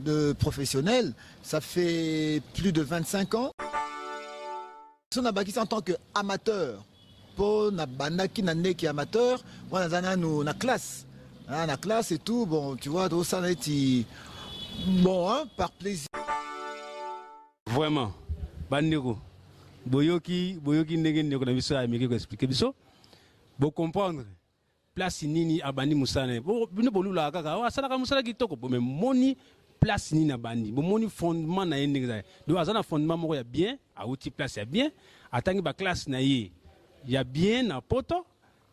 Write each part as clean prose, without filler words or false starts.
de professionnel, ça fait plus de 25 ans. Si on a bâti ça en tant qu'amateur, pour na bandaki na qui amateur, on a classe. La classe et tout, bon, tu vois, tout ça a été bon, hein, par plaisir. Vraiment, bandeko, boyoki ndenge ndeko na biso ameki ko expliquer biso, bo comprendre. Place nini abandi musane bo bino bolula kaka wa sala ka musala kitoko bo me moni place nini abandi bo moni fondement na yende za do azana fondement moko ya bien a outil place ya bien atangi ba classe na ye ya bien na poto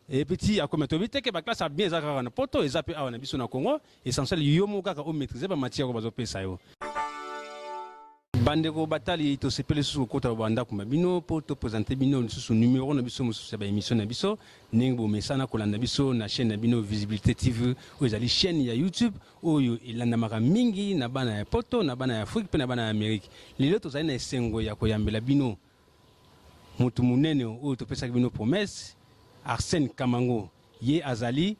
et petit a comme to vite que ba classe a bien za kaka na poto et zape awa na biso na Congo essentiel yo mo kaka o maîtriser ba matière ko bazo pesa yo bandeko batali to sepele sous kota banda kuma bino pour te présenter bino sous numéro na biso sous ba émission na biso ningo mesana ko landa biso na chaîne na bino Visibilité TV ou ezali chaîne ya YouTube oyo ilanda maka mingi na bana ya poto na bana ya Afrique pe na bana ya Amérique lelo to zali na esengo ya ko yambela bino mutu munene oyo to pesa bino promesse Arsène Kamango ye azali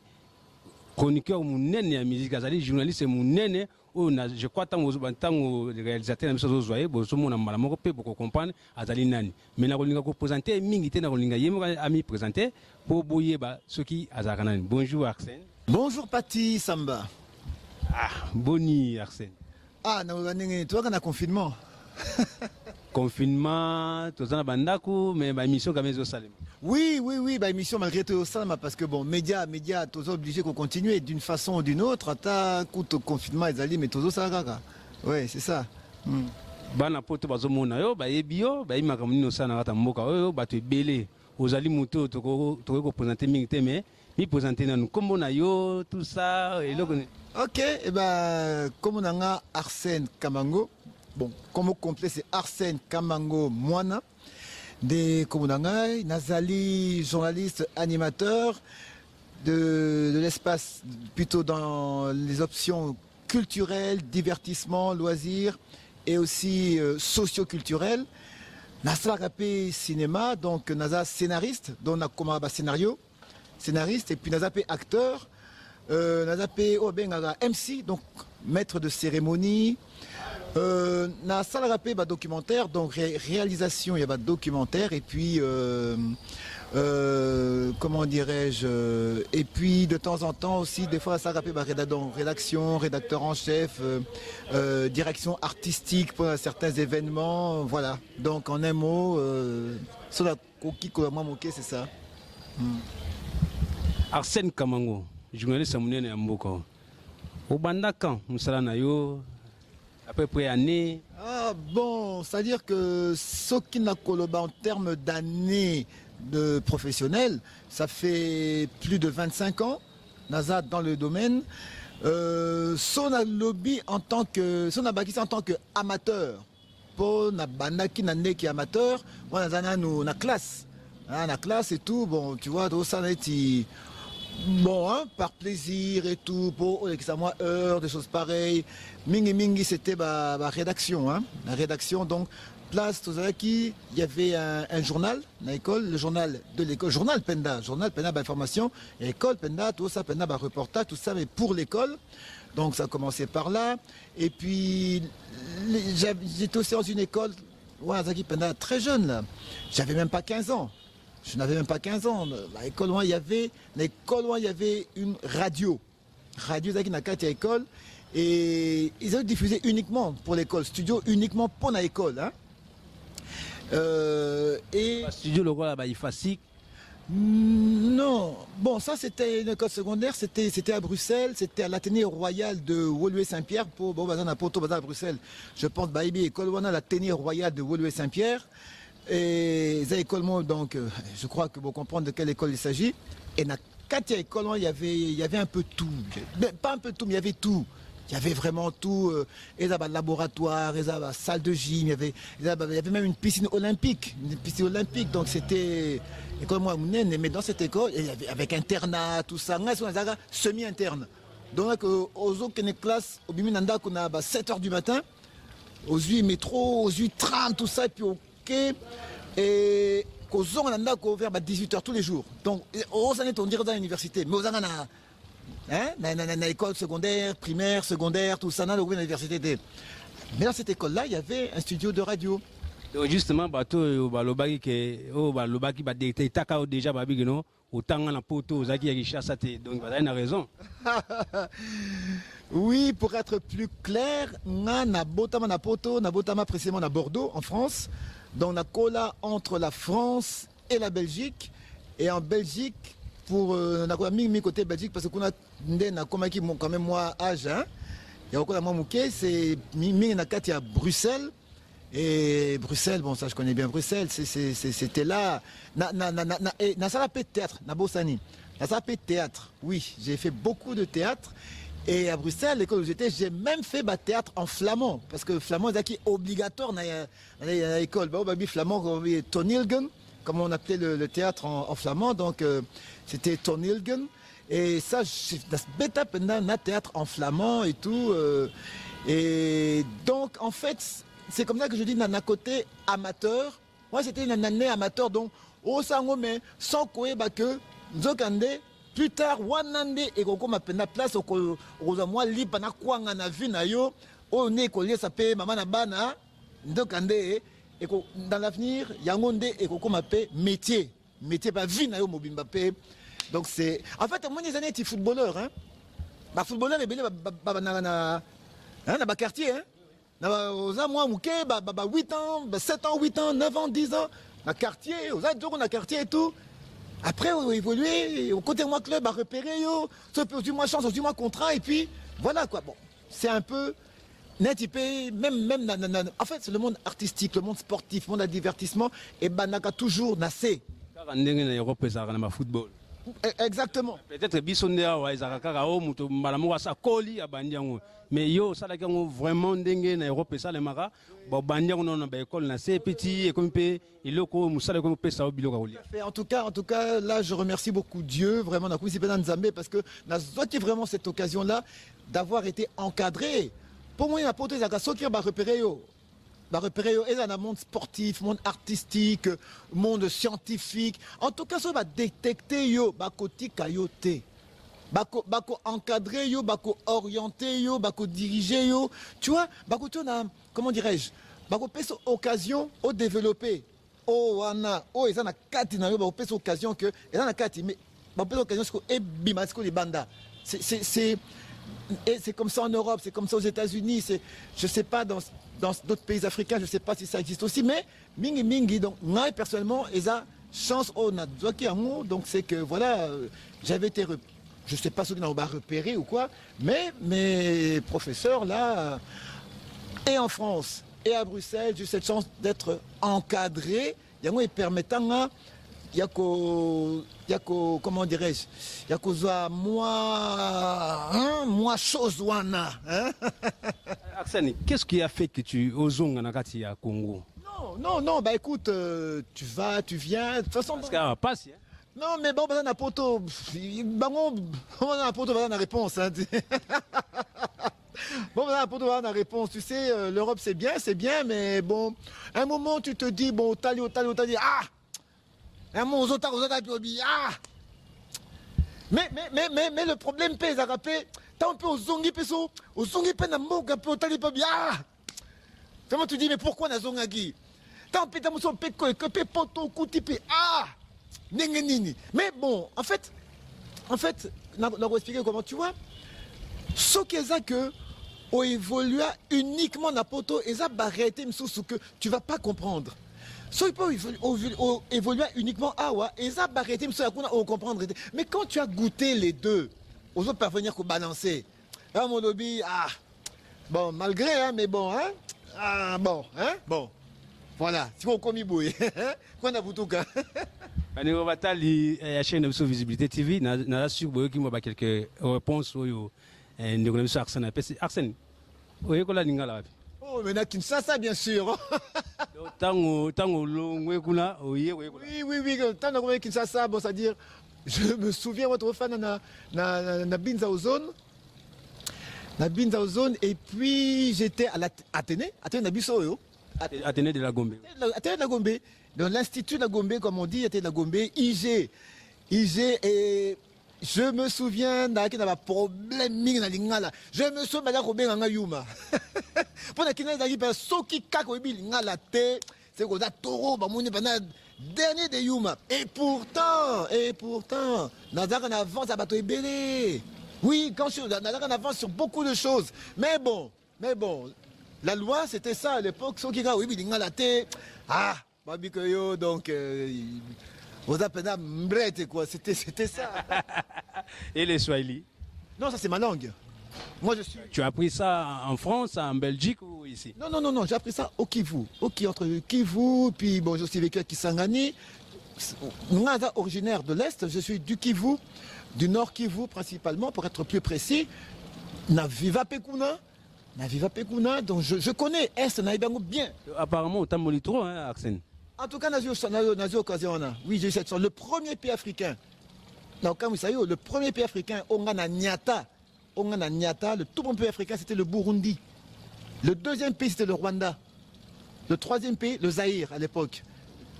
chroniqueur munene ya musique azali journaliste munene. Oh, je crois que le réalisateur de ce soir, beaucoup comprendre azali nani. Mais na kolinga ko présenter mingité na kolinga yemo ami présenter pour boyer ce qui azakanani. Bonjour Arsène. Bonjour Pati Samba. Ah, boni Arsène. Ah, toi quand on a confinement. Confinement, tout ça na bandako mais ba émission comme au Salem. Oui, bah émission malgré tout ça, parce que bon, médias, tous obligés qu'on continue d'une façon ou d'une autre, à coup de confinement, ils allaient, mais tous ça, ouais, c'est ça. Bana poto bazo mona yo, ba ebio, ba imaka munino sana kata mboka yo, ba te belé, ozali muto to ko présenter mingité mais mi présenter na kombo na yo, tout ça et là. OK, et ben comme on a Arsène Kamango. Bon, comme au complet c'est Arsène Kamango Moana. Des Komunangai, Nazali, journaliste, animateur de l'espace, plutôt dans les options culturelles, divertissement, loisirs et aussi socio-culturels. Nasa Rapé cinéma, donc Nasa scénariste, dont on a comme scénario, scénariste, et puis Nasa acteur, Nasa MC, donc maître de cérémonie. Na salle rappé documentaire, donc réalisation, il y a documentaire et puis comment dirais-je, et puis de temps en temps aussi des fois ça rappé rédaction, rédacteur en chef, direction artistique pour certains événements, voilà. Donc en un mot, sur la coquille c'est ça. Arsène Kamango, journaliste amunene ya mboko. Obanda kan musala na yo à peu près année. Ah bon, c'est-à-dire que ce qui n'a pas en termes d'années de professionnels, ça fait plus de 25 ans, NASA dans le domaine. Son lobby en tant que, son abakis en tant qu'amateur, pour na bandaki na qui amateur, on a classe, la classe et tout, bon, tu vois, tout ça a été bon, hein, par plaisir et tout, pour moi heure, des choses pareilles. Mingi, c'était ma rédaction, hein, la rédaction. Donc, place Tozaki, il y avait un journal dans l'école, le journal de l'école, journal Penda, information, et école Penda, tout ça, Penda, reportage, tout ça, mais pour l'école. Donc, ça a commencé par là. Et puis, j'étais aussi dans une école, ouais, Zaki Penda, très jeune, là. J'avais même pas 15 ans. Je n'avais même pas 15 ans. À l'école, il y avait une radio. Radio Zaki Nakati à l'école. Et ils ont diffusé uniquement pour l'école. Studio uniquement pour l'école. Hein. Et studio le roi là-bas, il facile. Non. Bon, ça c'était une école secondaire. C'était à Bruxelles. C'était à l'Athénée Royal de Woluwe-Saint-Pierre. Pour à Bruxelles. Je pense, baïbi, école l'Athénée Royal de Woluwe-Saint-Pierre. Et ça école donc je crois que vous comprenez de quelle école il s'agit. Et dans quatre écoles il y avait un peu tout, pas un peu tout mais il y avait tout. Il y avait vraiment tout, et là laboratoire, et là salle de gym, il y avait même une piscine olympique, donc c'était école moi mais dans cette école il y avait avec internat tout ça, semi-interne. Donc aux autres classes au biminanda qu'on a 7h du matin, aux 8 métro, aux 8h30 tout ça et puis et qu'aux on a ouvert à 18h tous les jours. Donc, aux années, on dirait dans l'université, mais aux années, hein, na école secondaire, primaire, secondaire, tout ça, dans l'université. Mais dans cette école-là, il y avait un studio de radio. Donc justement, bateau balobaki que balobaki ba détecter ka déjà babi que non autant na poto zaki ya chasse donc vous avez raison. Oui, pour être plus clair, na botama na poto, na botama précisément à Bordeaux en France. Donc na cola entre la France et la Belgique et en Belgique pour na quoi mi côté Belgique parce qu'on a na comme qui quand même moi âge hein. Et encore moi mouké c'est mi na kati à Bruxelles. Et Bruxelles, bon ça je connais bien Bruxelles, c'était là, na salapé de théâtre, na Bossani, na salapé de théâtre, oui, j'ai fait beaucoup de théâtre, et à Bruxelles, l'école où j'étais, j'ai même fait théâtre en flamand, parce que flamand est obligatoire dans l'école, flamand, tonilgen, comme on appelait le théâtre en flamand, donc c'était tonilgen, et ça, j'ai bêta pendant théâtre en flamand et tout, et donc en fait, c'est comme ça que je dis d'un côté amateur. Moi c'était une année amateur donc au sango mais sans quoi que nzokande plus tard wanande et koko mapenda place au moi libre na kwanga na vie na yo on est collé ça paye maman na bana nzokande et dans l'avenir yangonde et koko mapé métier pas vie na yo mobimba pe donc c'est en fait moi les années étaient footballeur hein ba footballeur et belé na quartier hein. Moi, 8 ans, 7 ans, 8 ans, 9 ans, 10 ans, dans le quartier, on a quartier et tout. Après, on a évolué, au côté de moi club, à repérer, moi chance, moi contrat, et puis voilà quoi. Bon, c'est un peu net, même, en fait, c'est le monde artistique, le monde sportif, le monde de divertissement, et banaka toujours nassé. Football. Exactement. Peut-être bisondea wa izakaka o muto malamu sa koli abandiango mais yo ça la kango vraiment ndenge na Europe ça le mara ba bandiango non ba école na c'est petit et comme pe iloko musala comme pe ça biloko oli. En tout cas là je remercie beaucoup Dieu vraiment na kusi pena nzambe parce que na zoti vraiment cette occasion là d'avoir été encadré. Pour moi il y a porté zaka soki ba repérer yo. Et dans le monde sportif, monde artistique, monde scientifique. En tout cas, ça va détecter yo, bako tikayote, bako encadrer yo, bako orienter yo, bako diriger yo. Tu vois, bako tu na, comment dirais-je, bako pèse occasion au développer. Oh wana, oh ils ont na kati na yo, bako pèse occasion que, ils ont na kati, mais bako pèse occasion que et bimasko les banda. Et c'est comme ça en Europe, c'est comme ça aux États-Unis, je ne sais pas dans d'autres pays africains, je ne sais pas si ça existe aussi, mais mingi, donc moi personnellement, ils ont chance au donc c'est que voilà, j'avais été, je ne sais pas ce qu'on a repéré ou quoi, mais mes professeurs là, et en France, et à Bruxelles, j'ai eu cette chance d'être encadré, ils permettant comment dirais-je, moi chose wana. Arsène, qu'est-ce qui a fait que tu ozonga nakati à Congo? Non, bah écoute, tu vas, tu viens, de toute façon. Parce qu'à passe. Non, mais bon, on a poto, on a poto, on a réponse. Hein. Bon, on a poto, on a réponse. Tu sais, l'Europe c'est bien, mais bon, à un moment tu te dis, bon, tali, ah. Ah! Mais le problème pèse à rappeler, t'as un peu aux zongi na moga pe otali pa bien. Comment tu dis mais pourquoi na zongagi? T'as un peu ta mousson pe ko pe poto kuti pe ah. Nini. Mais bon, en fait, on va expliquer comment tu vois. Ce qu'est ça que on évolue uniquement na poto et ça barrete msousu que tu vas pas comprendre. So, il peut évoluer uniquement et ça barreter, comprendre. Mais quand tu as goûté les deux, aux autres parvenir qu'au balancer. Ah mon lobby, bon, malgré, hein, mais bon, hein. Bon. Voilà, si on commis bouille. Qu'on a vous tout cas. On va aller à la chaîne de Visibilité TV, n'a su qui m'a quelques réponses au Arsène. Arsène, oui, qu'on a l'ingala. Oh, mais na Kinshasa, bien sûr. Oui, tant Kinshasa, bon, c'est-à-dire, je me souviens, votre fan na Binza Ozone. Et puis j'étais à l'Athénée, Athénée Nabiso. Athénée de la Gombe. Athénée de la Gombe. Dans l'Institut de la Gombe, comme on dit, Athénée de la Gombe, IG. Et je me souviens qu'il y a un problème dans l'ingala. Je me souviens qu'il y a yuma. Pour qu'il y ait des personnes qui ont l'ingala, c'est qu'on a taureau, dernier de yuma. Et pourtant, Nazar en avance à bateau belé. Oui, Nazar en avance sur beaucoup de choses. Mais bon, la loi c'était ça à l'époque. Ceux qui ont l'ingala, ah, babikoyo, donc. Quoi, c'était ça. Et les Swahili? Non, ça c'est ma langue. Moi je suis. Tu as appris ça en France, en Belgique ou ici? Non, j'ai appris ça au Kivu. Entre Kivu, puis bon, je suis vécu à Kisangani. Moi, originaire de l'Est, je suis du Kivu, du Nord Kivu principalement, pour être plus précis. Naviva Pekuna, donc je connais Est, Naïbango bien. Apparemment, tu as molito, hein, Arsène? En tout cas, occasion. Oui, j'ai eu cette chance. Le premier pays africain, le premier pays africain, on a Nyata, le tout premier pays africain, c'était le Burundi. Le deuxième pays, c'était le Rwanda. Le troisième pays, le Zaïre à l'époque.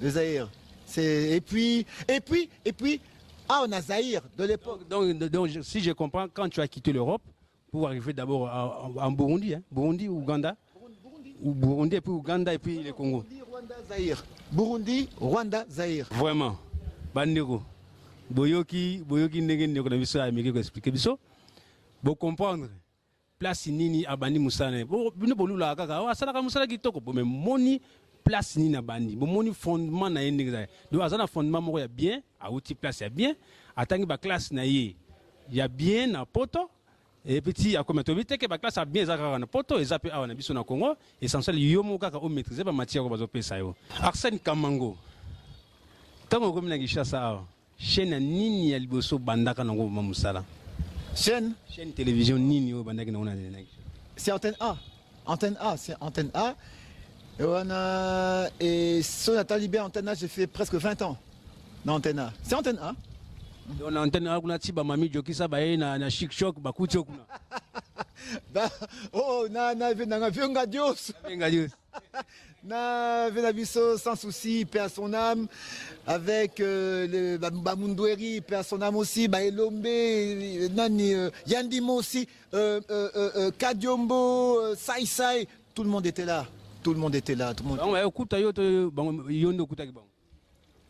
Le Zaïre. Et puis, on a Zaïre de l'époque. Donc, si je comprends, quand tu as quitté l'Europe, pour arriver d'abord en Burundi, hein, Burundi ou Ouganda, ou Burundi et puis Ouganda et puis le Congo. Burundi, Rwanda, Zaïre. Vraiment. Bandeko. Boyoki ndenge ndeko na biso ameke ko expliquer biso. Bo comprendre. Place nini abandi musana. Bo bino bolula kaka wa sala ka musala kitoko. Bo me moni place nini abandi. Bo moni fondement na yende za. Do azana fondement moko ya bien, a outil place ya bien. Atangi ba classe na ye. Ya bien na poto. Et petit, à comme tu as que la classe a bien zakara poto et zappé à biso na Congo essentiel yomo kaka o maîtriser ba matière ko bazo pesa yo. Arsène Kamango. Tango comme na gishasa chaîne nini ya liboso bandaka na ngo musala. Chaîne télévision nini yo bandaki na ona. C'est antenne A. C'est antenne A. Et sur la Talibé antenne A, j'ai fait presque 20 ans. Dans antenne A. C'est antenne A. On antenne a kuna tiba mami jokisa ba na chic choc ba kuti kuna. Oh na venga Dios. Na Venabiso sans souci, paix à son âme, avec le Bamundoueri, paix à son âme aussi, Elombe, Nani, Yandimo aussi, Kadiombo, Sai, tout le monde était là.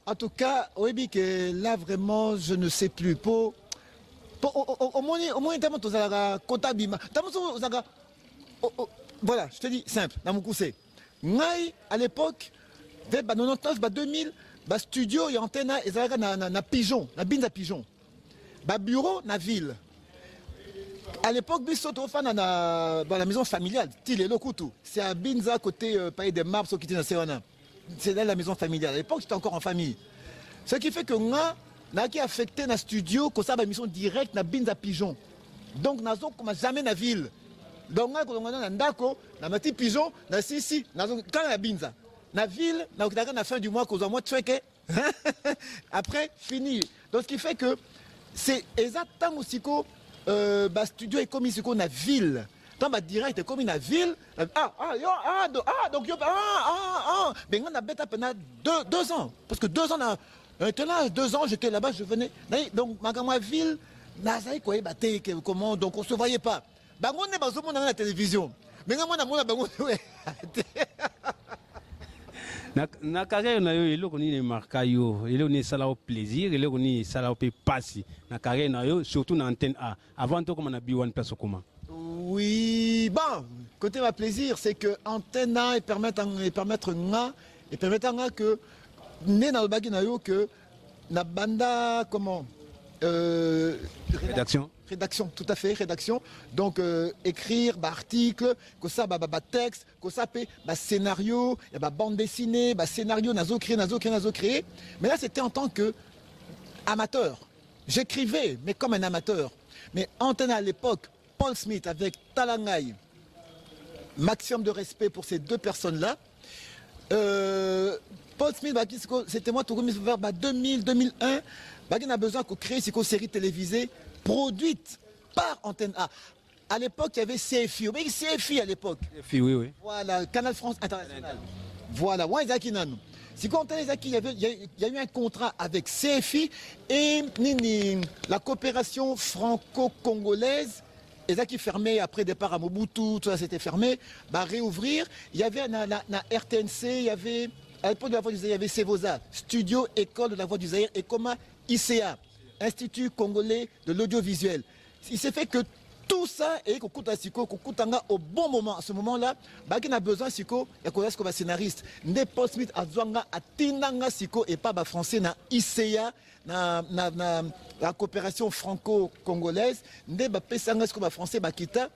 En tout cas, oui, que là vraiment, je ne sais plus. Au moins, voilà, je te dis simple, dans mon coussin. À l'époque, vers 99, 2000, studio et antenne, na pigeon, na binza pigeon. Bureau, na ville. À l'époque, la maison familiale, c'est à Binza, côté Pays des Marbres, qui était dans Serena. C'est dans la maison familiale. À l'époque, j'étais encore en famille. Ce qui fait que moi, j'ai affecté dans le studio, que ça, ma mission directe, dans Binza Pigeon. Donc, nous n'avons jamais dans la ville. Donc, nous avons un petit pigeon, dans ici, quand la Binza. Dans la ville, nous avons la fin du mois, nous avons après, fini. Donc, ce qui fait que c'est exactement aussi que le studio est comme ici, dans la ville. Dans ma direct, comme une ville. Donc, mais on a bête pendant 2 ans. Parce que 2 ans, 2 ans, j'étais là-bas, je venais. Donc, ma ville, comment, donc on ne se voyait pas. On est dans la télévision. Mais on na carrière na yo eloko ni marka yo eloko ni sala au plaisir eloko ni sala au passi na carrière na yo surtout na antenne A avant to comme na B1 place comment. Oui, bon, côté ma plaisir, c'est que antenne A et permettre que né dans le baginayo que na banda comment rédaction, tout à fait, rédaction. Donc écrire article, que ça texte, que ça scénario, bande dessinée, scénario nazo créé. Mais là c'était en tant que amateur. J'écrivais mais comme un amateur. Mais antenne à l'époque, Paul Smith avec Talangai, maximum de respect pour ces 2 personnes-là. Paul Smith, c'était moi tout vers 2000-2001. Il a besoin de créer une série télévisée produite par Antenne A. À l'époque, il y avait CFI. Mais CFI à l'époque. CFI, oui. Voilà, Canal France International. Voilà, Si quand on il y a eu un contrat avec CFI et la coopération franco-congolaise, et ça qui fermait après départ à Mobutu, tout ça c'était fermé, bah réouvrir. Il y avait la RTNC, il y avait, à l'époque de la Voix du Zaïre, il y avait Sevoza, Studio École de la Voix du Zaïre, et Coma ICA, Institut Congolais de l'Audiovisuel. Il s'est fait que tout ça, et qu'on coûte à Siko, qu'on coûte au bon moment, à ce moment-là, bah, il a besoin Siko, il y a quoi comme scénariste. N'est Paul Smith à Zwanga, à Tinanga Siko, et pas bah, français, na ICA, la coopération franco-congolaise, n'est pas Pesanga, comme français, bah, Kita.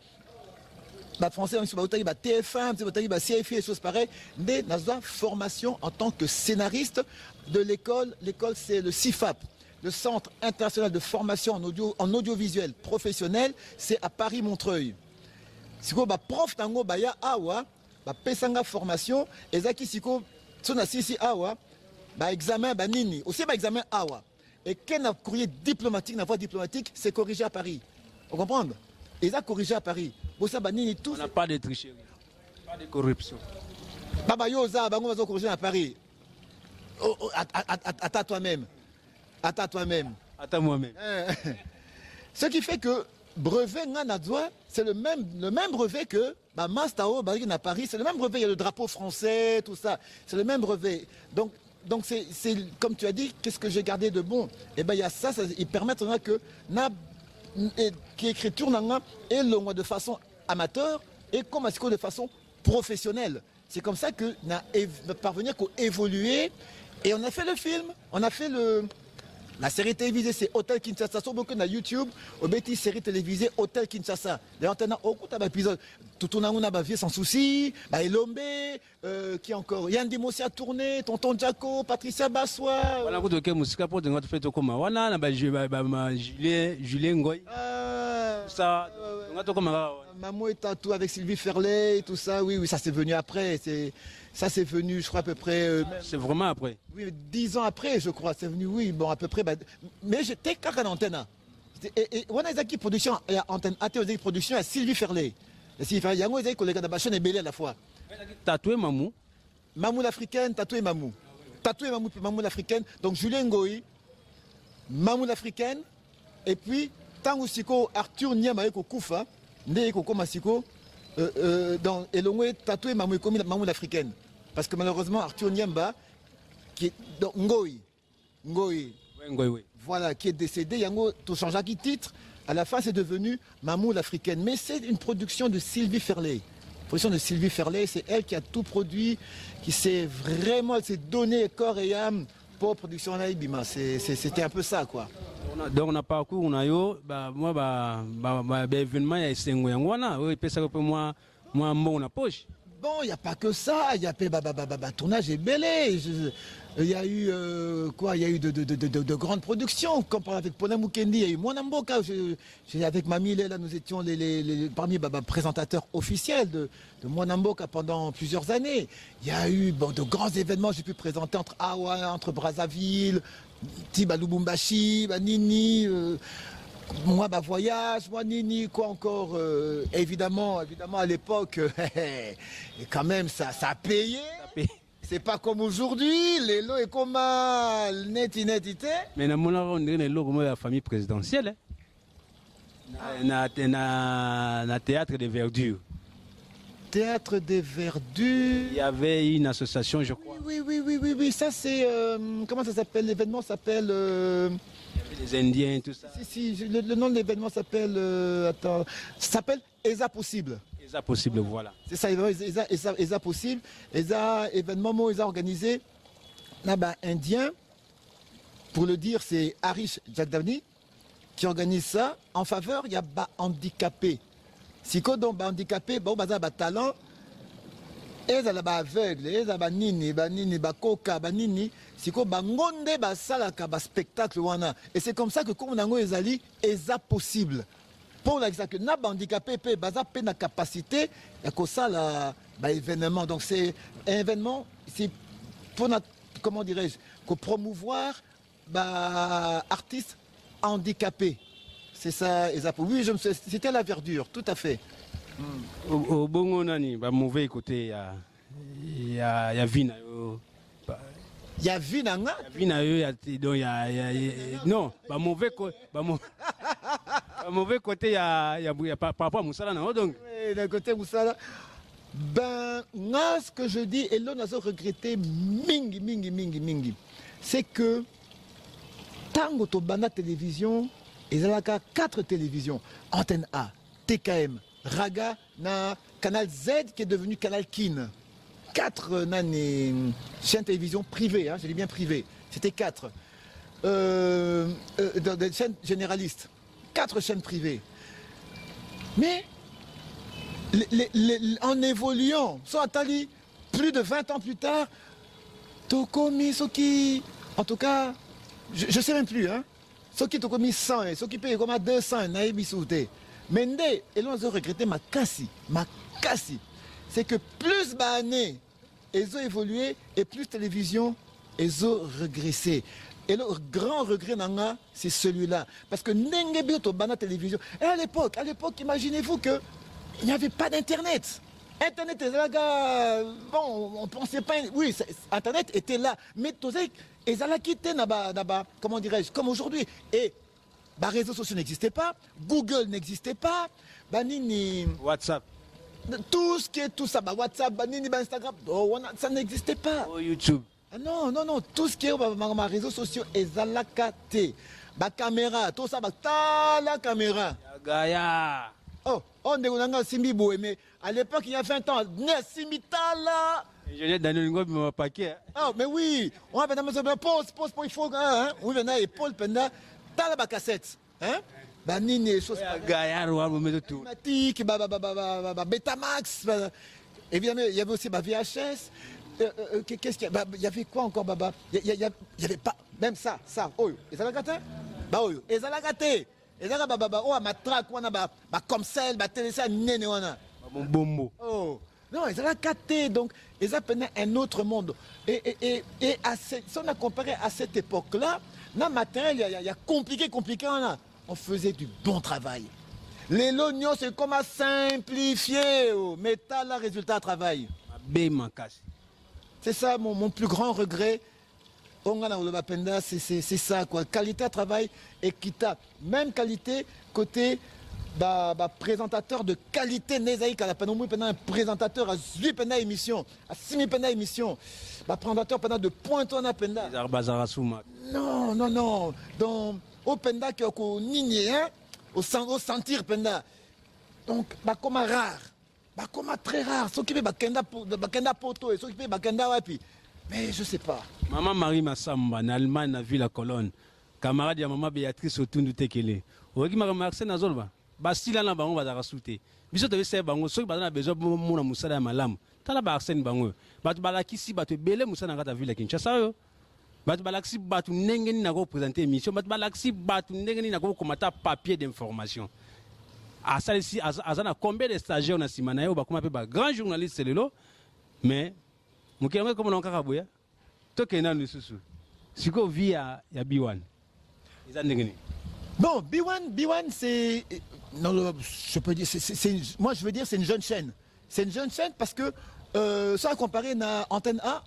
Bah, français, bah, TF1, bah, CFI, et choses pareilles. N'est dans la formation en tant que scénariste de l'école. L'école, c'est le CIFAP. Le Centre international de formation en audiovisuel professionnel, c'est à Paris-Montreuil. Si vous avez prof tango baya awa, ba pesanga formation, et zaki siko sona sisi awa, ba examen ba nini, aussi ba examen awa. Et quel courrier diplomatique, la voie diplomatique, c'est corrigé à Paris. Vous comprenez? Et ça corrigé à Paris. Bon ça ba nini tout. On n'a pas de tricherie, pas de corruption. Baba yoza bango bazo corriger à Paris. Attends toi-même. Attends toi-même. Attends moi-même. Ce qui fait que brevet Nganadzoa, c'est le même brevet que Mastao, à Paris, c'est le même brevet, il y a le drapeau français, tout ça, c'est le même brevet. Donc c'est comme tu as dit, qu'est-ce que j'ai gardé de bon? Eh bien il y a ça, ils permettent que qui écriture est longue de façon amateur et comme de façon professionnelle. C'est comme ça que nous parvenir qu'à évoluer et on a fait le film, on a fait la série télévisée, c'est Hôtel Kinshasa. Sur beaucoup de YouTube, au bêtis série télévisée Hôtel Kinshasa. D'ailleurs, on a beaucoup d'épisodes. Tout le monde a vie sans souci. Elombe, qui encore Yann Dimossi a tourné, Tonton Jaco, Patricia Bassois. Voilà, vous avez musique pour te faire comme Wana, Julien Ngoy. Ça, on a tout comme Maman est tatou avec Sylvie Ferlet et tout ça. Oui, ça c'est venu après. Ça c'est venu, je crois à peu près. C'est vraiment après. Oui, 10 ans après, je crois. C'est venu, oui, bon à peu près. Mais j'étais qu'à l'antenne. Et on a des production, antenne AT production à Sylvie Ferlet. Sylvie Ferlet, il y a des collègues de la chaîne et Bélé à la fois. Tatoué Mamou. Mamou l'africaine, tatoué Mamou. Tatoué Mamou, puis Mamou l'africaine. Donc Julien Ngoï, Mamou l'africaine. Et puis, tant aussi Arthur Niamae Koufa. Né comme Masiko, dans Elongwe, tatoué Mamou l'africaine. Parce que malheureusement, Arthur Niamba, qui est dans Ngoï, Oui. voilà, qui est décédé, Yango, tout changé qui titre, à la fin c'est devenu Mamou l'africaine. Mais c'est une production de Sylvie Ferlet. Production de Sylvie Ferlet, c'est elle qui a tout produit, qui s'est vraiment, elle s'est donné corps et âme pour la production à Ibima. C'était un peu ça, quoi. Donc on a parcours, on a eu, moi, événement, il y a 5 ans, oui, puis ça peut moi, mon poche. Bon, il n'y a pas que ça, il y a tournage et belé. Il y a eu quoi? Il y a eu de grandes productions, comme avec Pona Mukendi, il y a eu Mwanamboka. Avec Mamie là, nous étions parmi les présentateurs officiels de Mwanamboka pendant plusieurs années. Il y a eu de grands événements, j'ai pu présenter entre Awa, entre Brazzaville, Tiba Lubumbashi, Nini. Moi, voyage, moi, Nini, quoi encore. Évidemment, à l'époque, quand même, ça a payé. C'est pas comme aujourd'hui, les lots est comme net. Mais on dirait les lots comme la famille présidentielle. Na théâtre de verdure. Théâtre des Verdures. Il y avait une association, je crois. Oui. Ça, c'est. Comment ça s'appelle? L'événement s'appelle. Les Indiens, tout ça. Si, le nom de l'événement s'appelle. Ça s'appelle ESA Possible. ESA Possible, voilà. C'est ça, ESA Possible. ESA événement, ESA organisé. Là-bas, indien. Pour le dire, c'est Harish Jagdavni qui organise ça. En faveur, il y a handicapés. Si on est handicapé, on a un talent, ils sont aveugles, ils sont nini, coca, nini. Si on est un spectacle, et c'est comme ça que comme on est ESA possible. Pour l'exemple, on a handicapé, on a une capacité, et ça, événement. Donc c'est un événement, c'est pour, comment dirais-je, promouvoir artistes handicapés. C'est ça, oui, c'était la verdure, tout à fait. Au bon nani, mauvais côté, il y a vina. Il y a Vinanga. Non, mauvais côté, il y a par rapport à Moussala. Donc, d'un côté Moussala. Ben, moi, ce que je dis, et là, on a regretté, mingi, c'est que, tant que bana télévision, il y a 4 télévisions. Antenne A, TKM, Raga, na Canal Z qui est devenu Canal Kin. 4 chaînes télévision privées, hein, je dis bien privées. C'était 4. Des chaînes généralistes. 4 chaînes privées. Mais, en évoluant, plus de 20 ans plus tard, Tokomi, Soki, en tout cas, je ne sais même plus, hein. Soki Tokomi 100, Soki paye comme 200, Naïbi Souté. Mais et là, on a regretté ma cassi. C'est que plus d'années, ils ont évolué et plus télévision, ils ont régressé. Et le grand regret, c'est celui-là. Parce que Nengebi to bana télévision. Et à l'époque, imaginez-vous que il n'y avait pas d'Internet. Internet était là, bon, on ne pensait pas. Oui, Internet était là. Mais ils allaient quitter, comment dirais-je, comme aujourd'hui. Et les réseaux sociaux n'existaient pas, Google n'existait pas, WhatsApp. Tout ce qui est tout ça, WhatsApp, Instagram, ça n'existait pas. YouTube. Non, tout ce qui est les réseaux sociaux, ils allaient quitter. La caméra, tout ça, la caméra. Gaïa. On est Simbi Boué, mais à l'époque, il y a 20 ans, Simitala. Je l'ai dans le mon paquet. Oh, mais oui, on va faire pause, il faut, hein. Oui, maintenant, et Paul, pendant, t'as la cassette, hein. Banine, choses Betamax, évidemment, il y avait aussi VHS. Qu'est-ce qu'il y a? Il y avait quoi encore, Baba? Il y avait pas, même ça, oh, ils allaient gâter? Bah, oh, ils allaient gâter. Et là, ma traque, comme celle, téléphone, néné, mon bombo. Oh, non, ils allaient gâter, donc, ils appelaient un autre monde. Et si on a comparé à cette époque-là, dans le matériel, il y a compliqué, on faisait du bon travail. Les lognons, c'est comme à simplifier, mais t'as le résultat à travail. C'est ça mon plus grand regret. C'est ça, quoi. Qualité à travail et quitta. Même qualité côté présentateur de qualité. Un présentateur à 8 émission, à 6 000 émission. Présentateur pendant de points à penda. Non. Donc, au penda qui est au nigné, au sentir penda. Donc, comme rare. Comme très rare. Ceux qui fait bakenda poto et ceux qui fait bakenda wapi. Mais je sais pas. Maman Marie Massamba, en Allemagne, a vu la colonne. Camarade de maman Béatrice Otundu Tekele. Oki m'a remarqué na zolba. Bastila na bango bazara souté. Biso devait ser bango ceux qui bazana besoin mona musala malam. Tala ba Arsène bango. Batu balakisi batu belé musala ngata ville Kinshasa yo. Batu balakisi batu ndengeni na ko présenter émission. Batu balakisi batu ndengeni na ko komata papier d'information. À ça ici azana combien de stagiaires na simana yo ba kuma pe ba grand journaliste lelo. Mais Moukémé comme on a boya. Tokena nususu. Siko via ya B1. Bon, B1 c'est non, je peux dire moi je veux dire c'est une jeune chaîne. C'est une jeune chaîne parce que ça a comparé à Antenne A,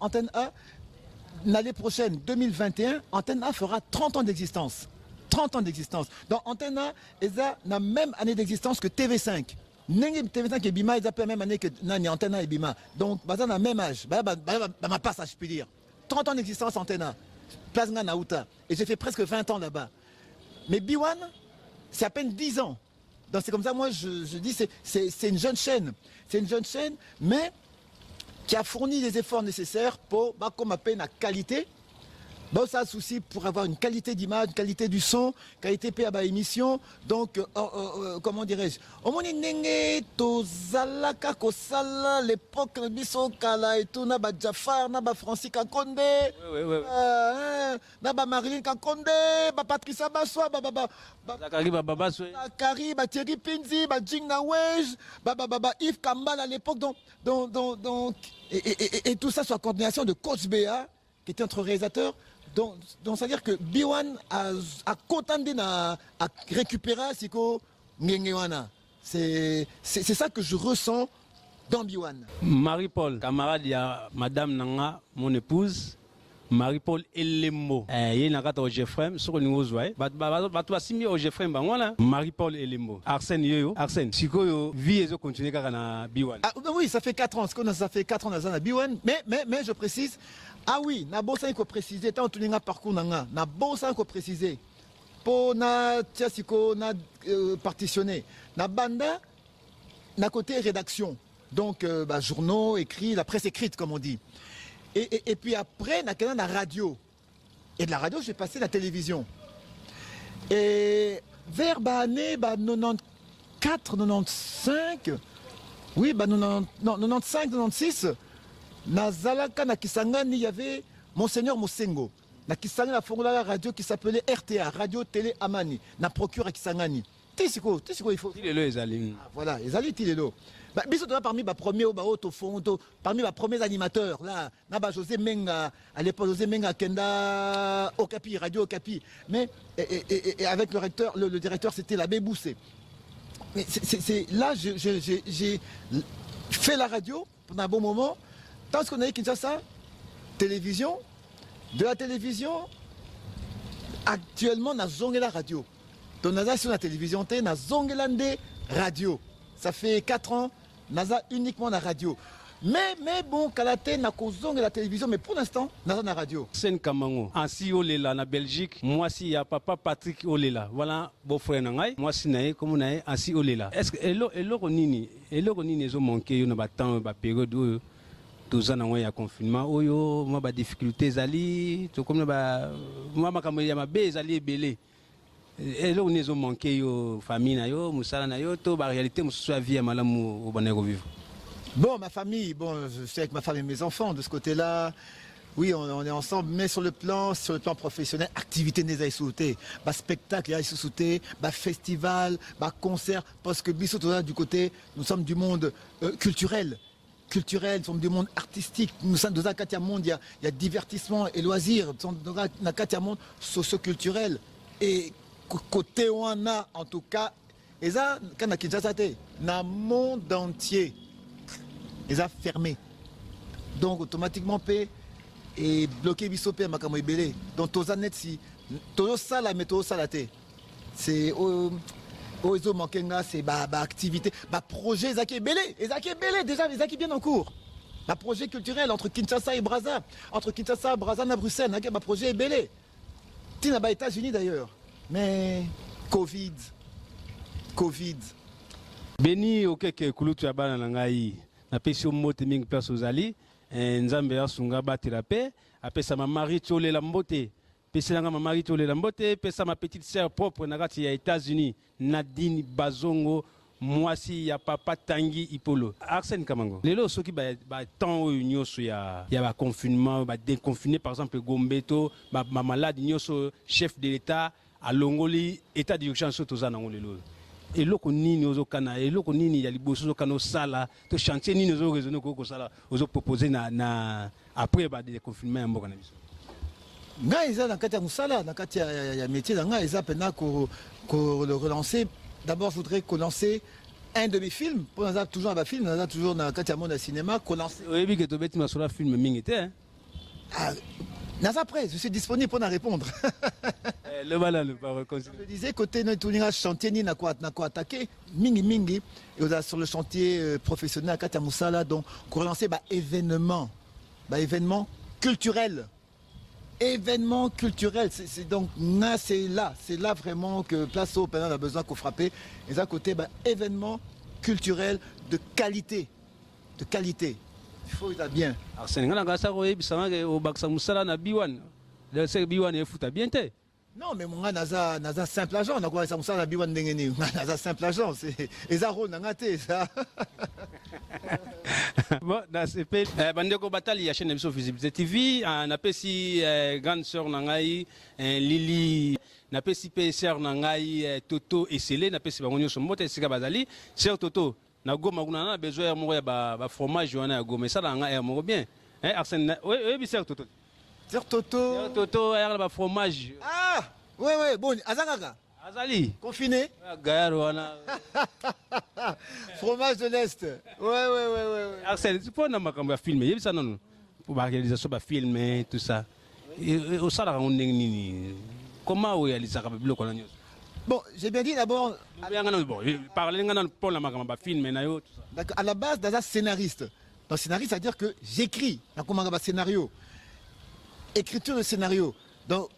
l'année prochaine 2021, Antenne A fera 30 ans d'existence. 30 ans d'existence. Donc Antenne A est à la même année d'existence que TV5. TV5 et Bima, ils ont la même année que Nani, Antenne A et Bima. Donc, ils ont le même âge. Ma passe, je peux dire. 30 ans d'existence Antenne A. Place Naouta. Et j'ai fait presque 20 ans là-bas. Mais B1, c'est à peine 10 ans. Donc c'est comme ça, moi, je dis, c'est une jeune chaîne. C'est une jeune chaîne, mais qui a fourni les efforts nécessaires pour, comme appelle la qualité. Bon, ça a souci pour avoir une qualité d'image, une qualité du son, qualité PA émission. Donc, comment dirais-je? Au moins, l'époque, Bissokala et tout, Naba Jafar, Naba Francis Kakonde, Naba Marilyn Kakonde, Patricia Bassoa, Zakari, Thierry Pinzi, Jing Nawej, Yves Kambal à l'époque. Donc, et tout ça sur la coordination de Coach BA, qui était notre réalisateur. Donc c'est-à-dire que B1 a contenté à récupérer c'est ça que je ressens dans B1. Marie-Paul, camarade, il y a Madame Nanga, mon épouse, Marie-Paul Elembo. Il y a un Jeffrey, sur le niveau Zouai. Tu as signé au Jeffrey, Marie-Paul Elembo. Arsène Yoyo. Arsène, si vous vie et continuez à B1. Ah, oui, ça fait 4 ans. Ça fait 4 ans dans la B1. Mais je précise. Ah oui, na bossa il faut préciser. Tant que tu n'as pas parcours, na bossa il faut préciser. Pour na tiasiko na partitionné. Na banda, na côté rédaction. Donc, journaux, écrits, la presse écrite, comme on dit. Et puis après, on a la radio. Et de la radio, j'ai passé la télévision. Et vers l'année 94, 95, oui, 95, 96, na Zalaka, na Kisangani, il y avait Monseigneur Mosengo. Na Kisangani, la formule radio qui s'appelait RTA, Radio Télé Amani. Na procure à Kisangani. Tissiko, il faut. Voilà, les alliés, il est là. Parmi les premiers parmi les premiers animateurs, là, José Menga, à l'époque, José Menga, Kenda, Okapi, Radio Okapi. Mais, et avec le directeur, c'était l'abbé Boussé. Mais là, j'ai fait la radio pendant un bon moment. Tant qu'on a eu Kinshasa, télévision, de la télévision, actuellement, on a zongé la radio. Donc, on a sur la télévision, on a zongé la radio. Ça fait 4 ans. Naza uniquement la radio. Mais bon, Kalate n'a qu'aux la télévision, mais pour l'instant, Naza la radio. Sen Kamango, ainsi Olela na Belgique, moi si y a papa Patrick Olela, voilà beau frère nangai, moi si nae comme nae ainsi Olela. Est-ce que elo nini ils ont manqué yo na ba temps ba période où tous ans ya confinement oyo moi ba difficultés zali, to comme ba moi makambo ya mabe zali belé. Et là, ils ont manqué yo famille na yo, musala na yo, to ba réalité mususu vie à malamu au banero vivre. Bon, ma famille, je suis avec ma femme et mes enfants de ce côté-là. Oui, on est ensemble, mais sur le plan professionnel, activité n'est pas sauté, spectacle n'est pas sauté, festival, concert, parce que du côté, nous sommes du monde culturel, nous sommes du monde artistique, nous sommes dans un monde, il y a divertissement et loisirs, nous sommes dans un monde socio-culturel. Et côté on a en tout cas, et ça, quand on a Kinshasa, dans le monde entier, ils ont fermé. Donc automatiquement, et bloqué Bissopé, Makamo Ibele. Donc tous les si, tous ça la météo salaté. C'est ils ont manqué c'est activité, projet Zaki Belé, déjà les Zaki bien en cours. Un projet culturel entre Kinshasa et Brazza, na Bruxelles, un projet Belé. Tina aux États-Unis d'ailleurs. Mais Covid. Beni okeke kulutu ya bana nangai na pesi mote mingi place ozali nzambe ya sunga batela pe apesa ma mari tolela mbote pesi langa ma mari tolela mbote pesa ma petite sœur propre na kati ya États-Unis Nadine Bazongo mwasi ya papa Tangi Ipolo Arsène Kamango lelo soki ba temps oyo nyoso ya ba confinement ba déconfiné par exemple Gombeto ba malade nyoso chef de l'État à Longoli, état d'urgence aux années lelo. Et loko nini ozokana, et loko nini ya liboso ozokana sala, to chantier nini ozo raisonner ko sala, ozo proposer na après des confinements ya mboka na biso. Nga eza na kati ya musala, na kati ya métier na nga eza pena ko le relancer. D'abord, je voudrais relancer un de mes films. Pour nous toujours un film, nous toujours na kati ya monde cinéma ko lancer. Oui, bi que to beti masula film mingité hein. Après, je suis disponible pour en répondre. Le voilà, le pas reconnaître. Je disais, côté notre chantier, n'a quoi attaquer, mingi, et sur le chantier professionnel à Katamoussala, donc, on relancer événement culturel. Événement culturel, c'est donc, c'est là vraiment que Place au Pénal a besoin qu'on frappe. Et à côté, événement culturel de qualité. Il faut être bien. Arsène, on a ça au Baksa Moussala na B1. Le B1 est foutu bien té. Non, mais mon gars, naza simple agent. On a quoi ça Moussala na B1 n'engeni. Naza simple agent, c'est ezaro nangaté ça. Bon, dans ce pays, bandeko batali ya chaîne de Visibilité TV, on appelle si grande sœur nangai Lily. Na pesi pe sœur nangai Toto Esele, na pesi bangonyo somote sika bazali. Sœur Toto, na goma kuna na besoin ya moko ya ba fromage wana ya goma ça nga ya moko bien. Hein Arsène, oui sœur Toto. Sœur Toto. Sœur Toto ya ba fromage. Ah, oui bon, azangaka. Azali. Confiné. Gayaro wana. Fromage de l'Est. Ouais. Arsène, tu peux na makambo ya filmer, yebi ça non. Pour la réalisation ba filmer tout ça. Au salaire, on est comment on réalise ça? Bon, j'ai bien dit d'abord, Parler pour la film, à la base, dans un scénariste. Donc, scénariste, c'est-à-dire que j'écris un scénario. Écriture de scénario. Donc,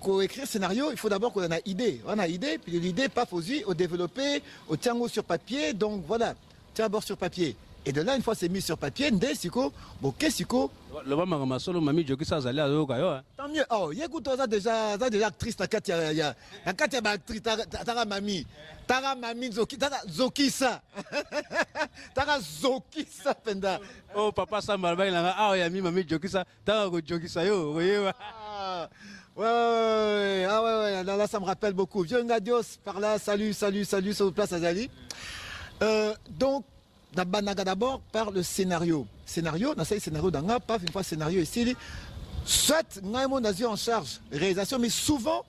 pour écrire scénario, il faut d'abord qu'on ait une idée. On a une idée, puis l'idée, pas au développer, au tient sur papier. Donc, voilà, tient d'abord sur papier. Et de là, une fois c'est mis sur papier, ndé siko, boké siko. Le va mama solo mami joki ça allait à l'oka. Tant mieux. Oh, écoute, ça déjà actrice, ta Katia, la Katia actrice, tara mami zoki ça, tara zoki ça penda. Oh papa ça malba il a ah yami mami joki ça, tara go joki ça yo, voyez. Ouais, là ça me rappelle beaucoup. Vieux Ngadios par là, salut, sur place Azali. Donc d'abord par le scénario. Scénario, dans ce scénario d'anga, pas une fois scénario ici. Soit nous nazi en charge réalisation, mais souvent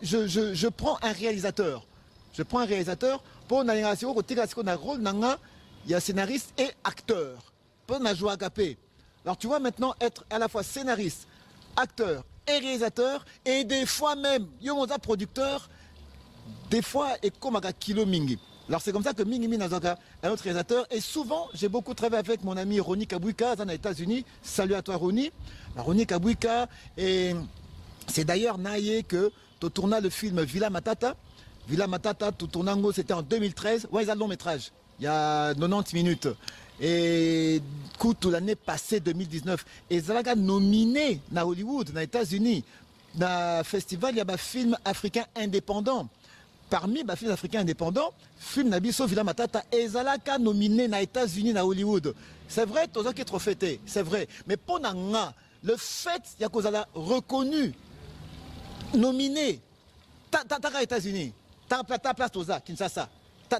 je prends un réalisateur. Je prends un réalisateur pour une réalisation côté qu'on a rôle nanga, il y a scénariste et acteur. Pour na jouer à capé. Alors tu vois maintenant être à la fois scénariste, acteur et réalisateur et des fois même yomoza producteur, des fois et comme un kilo mingi. Alors c'est comme ça que Mingi Nazaka, un autre réalisateur, et souvent j'ai beaucoup travaillé avec mon ami Ronnie Kabouika dans les États-Unis. Salut à toi Ronnie. Ronnie Kabouika, et c'est d'ailleurs naïe que tu tournes le film Villa Matata. Villa Matata, tu tournes c'était en 2013. Ouais, ils ont le long métrage. Il y a 90 minutes. Et toute l'année passée 2019. Et Zalaga nominé à Hollywood, dans les États-Unis, dans le festival, il y a un film africain indépendant. Parmi les films africains indépendants, film Nabiso Villa Matata et Zalaka nominé aux États-Unis, à Hollywood. C'est vrai, tout ça qui est trop fêté, c'est vrai. Mais pour Nanga, le fait qu'il y a qu'on a reconnu, nominé, t'as aux États-Unis, t'as place aux Kinshasa, t'as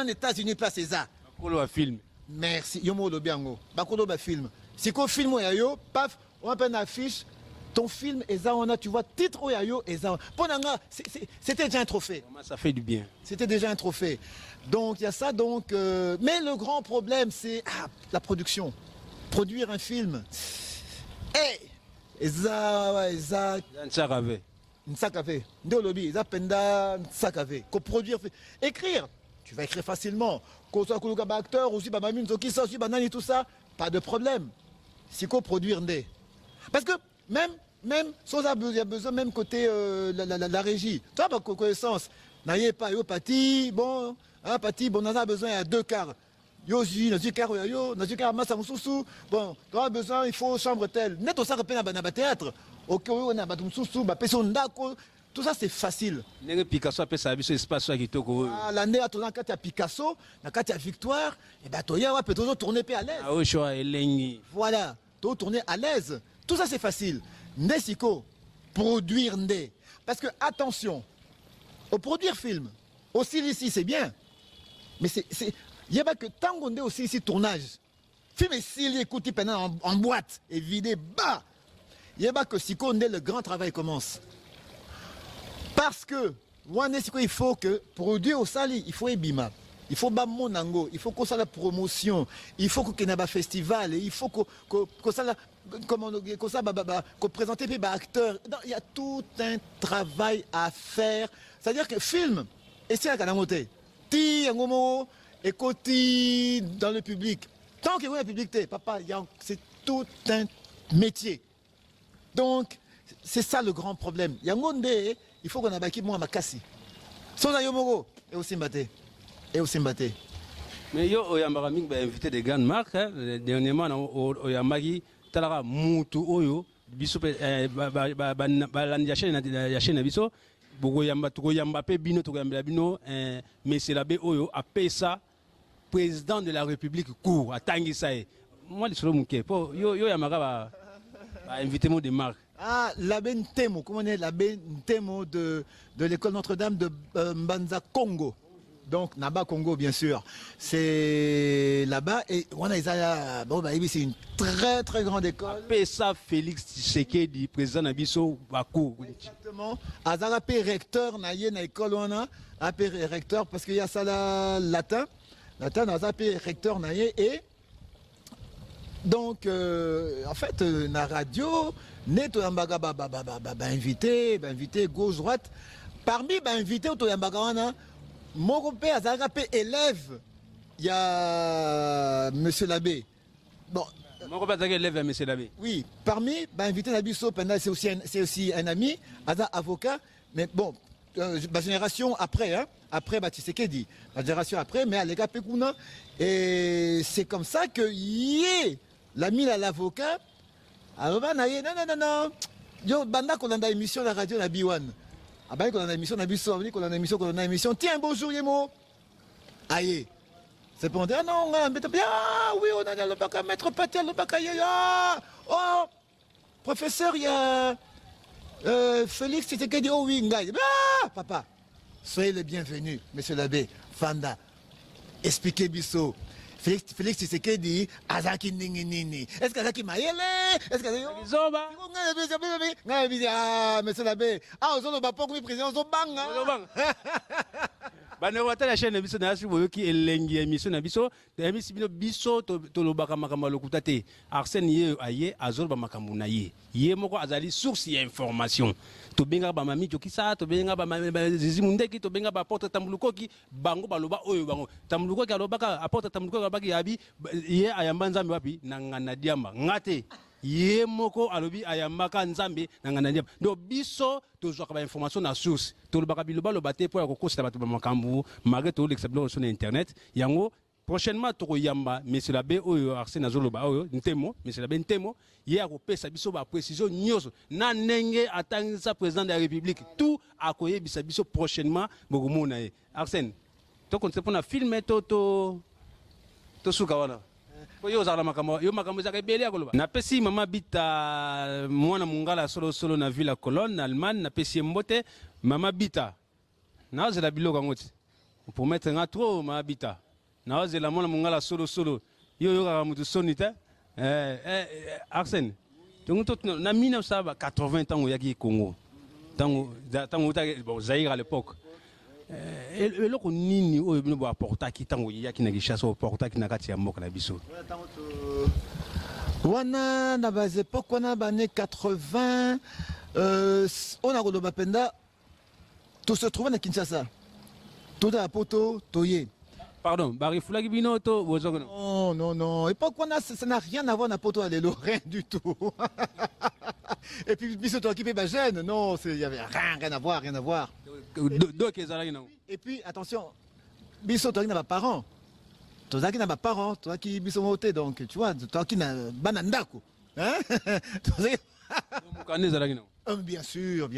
aux États-Unis place ça. Bakolo film. Merci, yomo lo biango. Bakolo ba film. Si qu'on film yo, paf, on a une affiche. Ton film, et ça, on a, tu vois, titre Oyayo, et ça. C'était déjà un trophée. Ça fait du bien. C'était déjà un trophée. Donc, il y a ça. Donc, mais le grand problème, c'est la production. Produire un film. Et ça. Nsakave. Ndolobi, ça penda Nsakave. Produire. Écrire. Tu vas écrire facilement. Qu'on soit un acteur, aussi, Bamamine, Zoki, aussi, Banani, tout ça. Pas de problème. C'est quoi produire Ndé. Parce que, même il y a besoin même côté la régie. Tu as ma connaissance. N'ayez pas yo pati, bon, pati, bon, on a besoin de 2 quarts. Yo zi, na 2 quarts massa mususu. Bon, tu as besoin, il faut chambre telle. Net au ça repère na théâtre. OK, on a batum mususu, ba peso ndako. Tout ça c'est facile. Nenge Picasso appelle ça biso espace qui toko. L'année à ton quand il Picasso, na quand il Victoire, et ben toi ya peut toujours tourner à l'aise. Ah oui, choix elengi. Voilà, toujours tourner à l'aise. Tout ça c'est facile. Nesiko, produire Ndé. Parce que, attention, au produire film, aussi ici c'est bien, mais il n'y a pas que tant qu'on est aussi ici tournage. Film est s'il écoute en boîte et vidé bas. Il n'y a pas que si on est le grand travail commence. Parce que, il faut que produire au Sali, il faut Ebima. Il faut Bamonango, il faut qu'on soit la promotion, il faut qu'on ait un festival, il faut qu'on soit qu'on présente les acteurs. Il y a tout un travail à faire. C'est-à-dire que film, et c'est un canal ti ngomo et côté dans le public. Tant qu'il y a un public, papa, c'est tout un métier. Donc, c'est ça le grand problème. Il y a un monde, il faut qu'on ait un équipe à Makassi. Sans Ayomoro, et aussi Mbaté. Et aussi Mbaté. Mais yo oyambaka mingi ba invité de grandes marques dernièrement oyambaki talaka mutu oyo biso pe balandi ya chaîne na biso bokoyamba tokoyamba pe bino tokoyambela bino monsieur l'abbé oyo apesa président de la République cour atangisa ye moi lisolo muke po yo yambaka ba invité mo de marque. Ah, l'abbé Ntemo, comment on est l'abbé Ntemo de l'école Notre-Dame de Mbanza Congo. Donc, Naba Congo, bien sûr, c'est là-bas. Et on a bon, c'est une très très grande école. Pesa Félix Tshisekedi, président Nabiso Bakou. Exactement. Azarapé recteur, naïe na école on a appé recteur parce qu'il y a ça là latin. Latin, Azarapé recteur naïe et Donc, en fait, la radio, net yambaga invité, gauche droite. Parmi les invités au yambaga, mon père a élève, il y a Monsieur l'abbé. Bon. Mon père a élève Monsieur l'abbé. Oui, parmi les invités d'Abisso, c'est aussi un ami, avocat, mais bon. La génération après, hein, après Tshisekedi, la génération après, mais à l'égard Pekuna, et c'est comme ça que l'ami à l'avocat, alors non, yo banda qu'on a une émission à la radio na B1, ah ben qu'on a une émission na Bisso, qu'on a une émission, tiens bonjour Yemo, aïe, c'est pour dire non, oui on a le bac à maître Patel, le bac à oh professeur il y a Félix Tshisekedi, oh oui, ah, papa, soyez le bienvenu, monsieur l'abbé, Fanda, expliquez Bisso. Félix Tshisekedi, Azaki Nini. Est-ce qu'Azaki Mayele? Est-ce qu'Azaki Zoba? Ah, monsieur l'abbé, ah, on va pas président Zobang. Banewata la chaîne biso na sibo yoki elengi émission na biso émission biso to lobaka makambo lokutate Arsène ye aye azol ba makambo na ye moko azali source ya information to benga ba mami to kisa to benga ba zizi mundeki to benga ba porte tambuluko ki bango baloba oyo bango tambuluko ki alobaka apporte tambuluko alobaki yabi ye ayamba nzambe wapi na ngana diamba ngate ye moko alobi ayambaka nzambe na ngana diamba do biso tozwaka ba information na source tolobaka biloba lobate po ya kokosela bato ba makambo malgré to l'exemple sur internet yango prochainement tokoyamba monsieur l'abbé oyo Arsène azoloba oyo ntemo monsieur l'abbé ntemo ye akopesa biso ba précision nyonso na ndenge atangisa président de la république tout akoyebisa biso prochainement bokomona ye Arsène to konse pona filme to suka wana yo ozala makambo yo makambo ezaka ebele akoloba napesi mama Bita mwana mongala solo na ville ya Cologne na Allemagne napesi ye mbote mama Bita nazela biloko yango ti promettre nga trop mama Bita nazela mwana mongala solo yo yokaka mutu soni te Arsène na 1980 ntango oyaki Congo ntango bon Zaïre à l'époque eloko nini oyo bino bo apportaki ntango yaki na Kinshasa apportaki na kati ya mboka na biso wana na base époque wana bane 80 on a koloba penda tout se trouve na Kinshasa tout à poto toye. Pardon, barifulaki bino to bozoko non époque wana ça n'a rien à voir na poto à rien du tout. Et puis biso to occupé ba jeune non, il y avait rien à voir. Et puis attention, biso to na ba parents. Tozaki na ba parents, toi qui biso moté donc tu vois, toi qui na banandako. Hein? Bien sûr.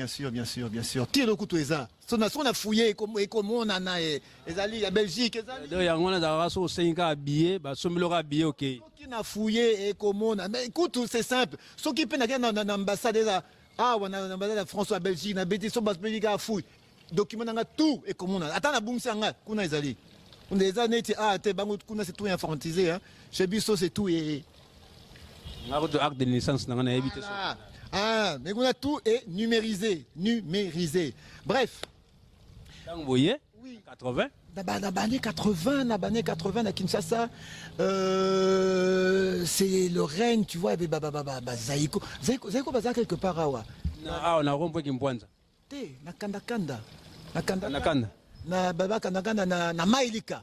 Tire le couteau eza. On a fouillé comme on en a ezali ya Belgique ezali. Donc yango na za so 5 habillé, ba somelora habillé OK. Qui n'a fouillé et comme on a mais écoute c'est simple. Ceux qui peuvent aller dans l'ambassade là, ah on a l'ambassade de France à Belgique, na béti so bas Belgique a fouille. Document na tout et comme on a. Attends na bungsa nga kuna ezali. On des années te bango kuna c'est tout informatisé hein. Chez Bisso c'est tout et acte de naissance na éviter ça. Ah, mais on a tout est numérisé. Bref. Vous voyez, oui. 80. Dans 80 à Kinshasa, c'est le règne, tu vois, avec Zaïko. Zaïko baza quelque part à ah, on a rompu Kimpwanza. Na Kanda. Na baba Kanda na Mailika.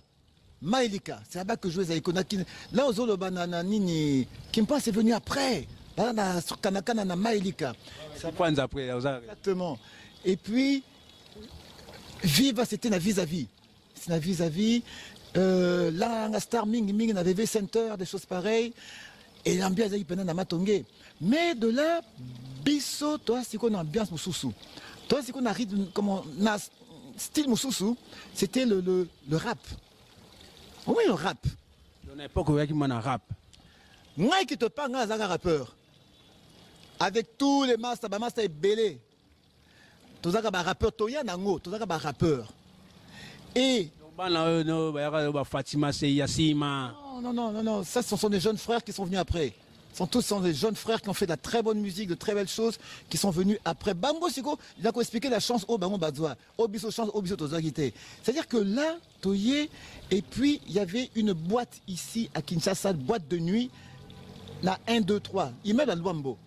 C'est là-bas que jouait Zaïko. Là, aux Zoloba Nini, Kimpa c'est venu après. Là, sur Kanakana na Mailika. Après. Exactement. Et puis, Viva, c'était na vis-à-vis. C'est na vis-à-vis. Là, la Star Ming, na VV Center, des choses pareilles. Et l'ambiance, il y a na Matongé. Mais de là, Bisso, toi, c'est qu'on a ambiance Moussoussou. Toi, c'est qu'on a rythme, comment, style Moussoussou, c'était le rap. Oui, le rap. Dans l'époque où il y a un rap. Moi qui te parle, un rappeur. Avec tous les masters, master est belé. Tous les rappeurs, tous les rappeurs. Et. Fatima, c'est Yassima. Non. Ça, ce sont des jeunes frères qui sont venus après. Ce sont des jeunes frères qui ont fait de la très bonne musique, de très belles choses, qui sont venus après. Bango Siko, il a expliqué la chance au Bango Badzoa, au Bisso chance, au Bisso Tozagité. C'est-à-dire que là, Toye, et puis il y avait une boîte ici à Kinshasa, boîte de nuit. La 1, 2, 3. Il met la Luambo.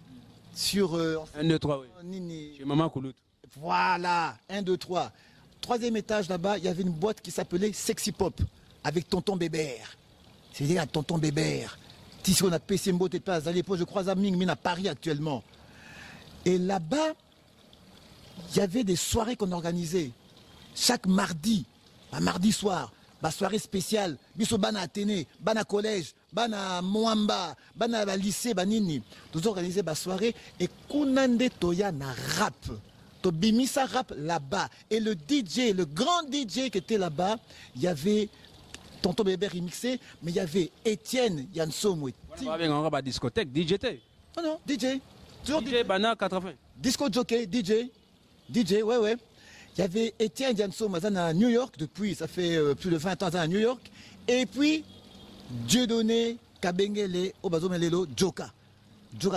Sur... 1, 2, 3, oui. Nini. Chez Maman Koulout. Voilà, 1, 2, 3. Troisième étage là-bas, il y avait une boîte qui s'appelait Sexy Pop avec Tonton Bébert. C'est-à-dire Tonton Bébert. Si on a PC Mbo, t'es pas à l'époque, je crois à Ming, mais à Paris actuellement. Et là-bas, il y avait des soirées qu'on organisait. Chaque mardi, un mardi soir, ma soirée spéciale, biso bana Athénée, bana collège, bana Moamba, bana lycée, banini. Nous organisons ma soirée et Kunande Toya na rap. To bimisa rap là-bas. Et le DJ, le grand DJ qui était là-bas, il y avait Tonton Bébert remixé, mais il y avait Étienne Yansomwe. On va bien en discothèque, DJT. Non, non, DJ. Toujours DJ Bana 80. Disco jockey, DJ, ouais. Il y avait Étienne Janso à New York, depuis, ça fait plus de 20 ans à New York. Et puis, Dieudonné Kabengele, Obazomelelo, Joka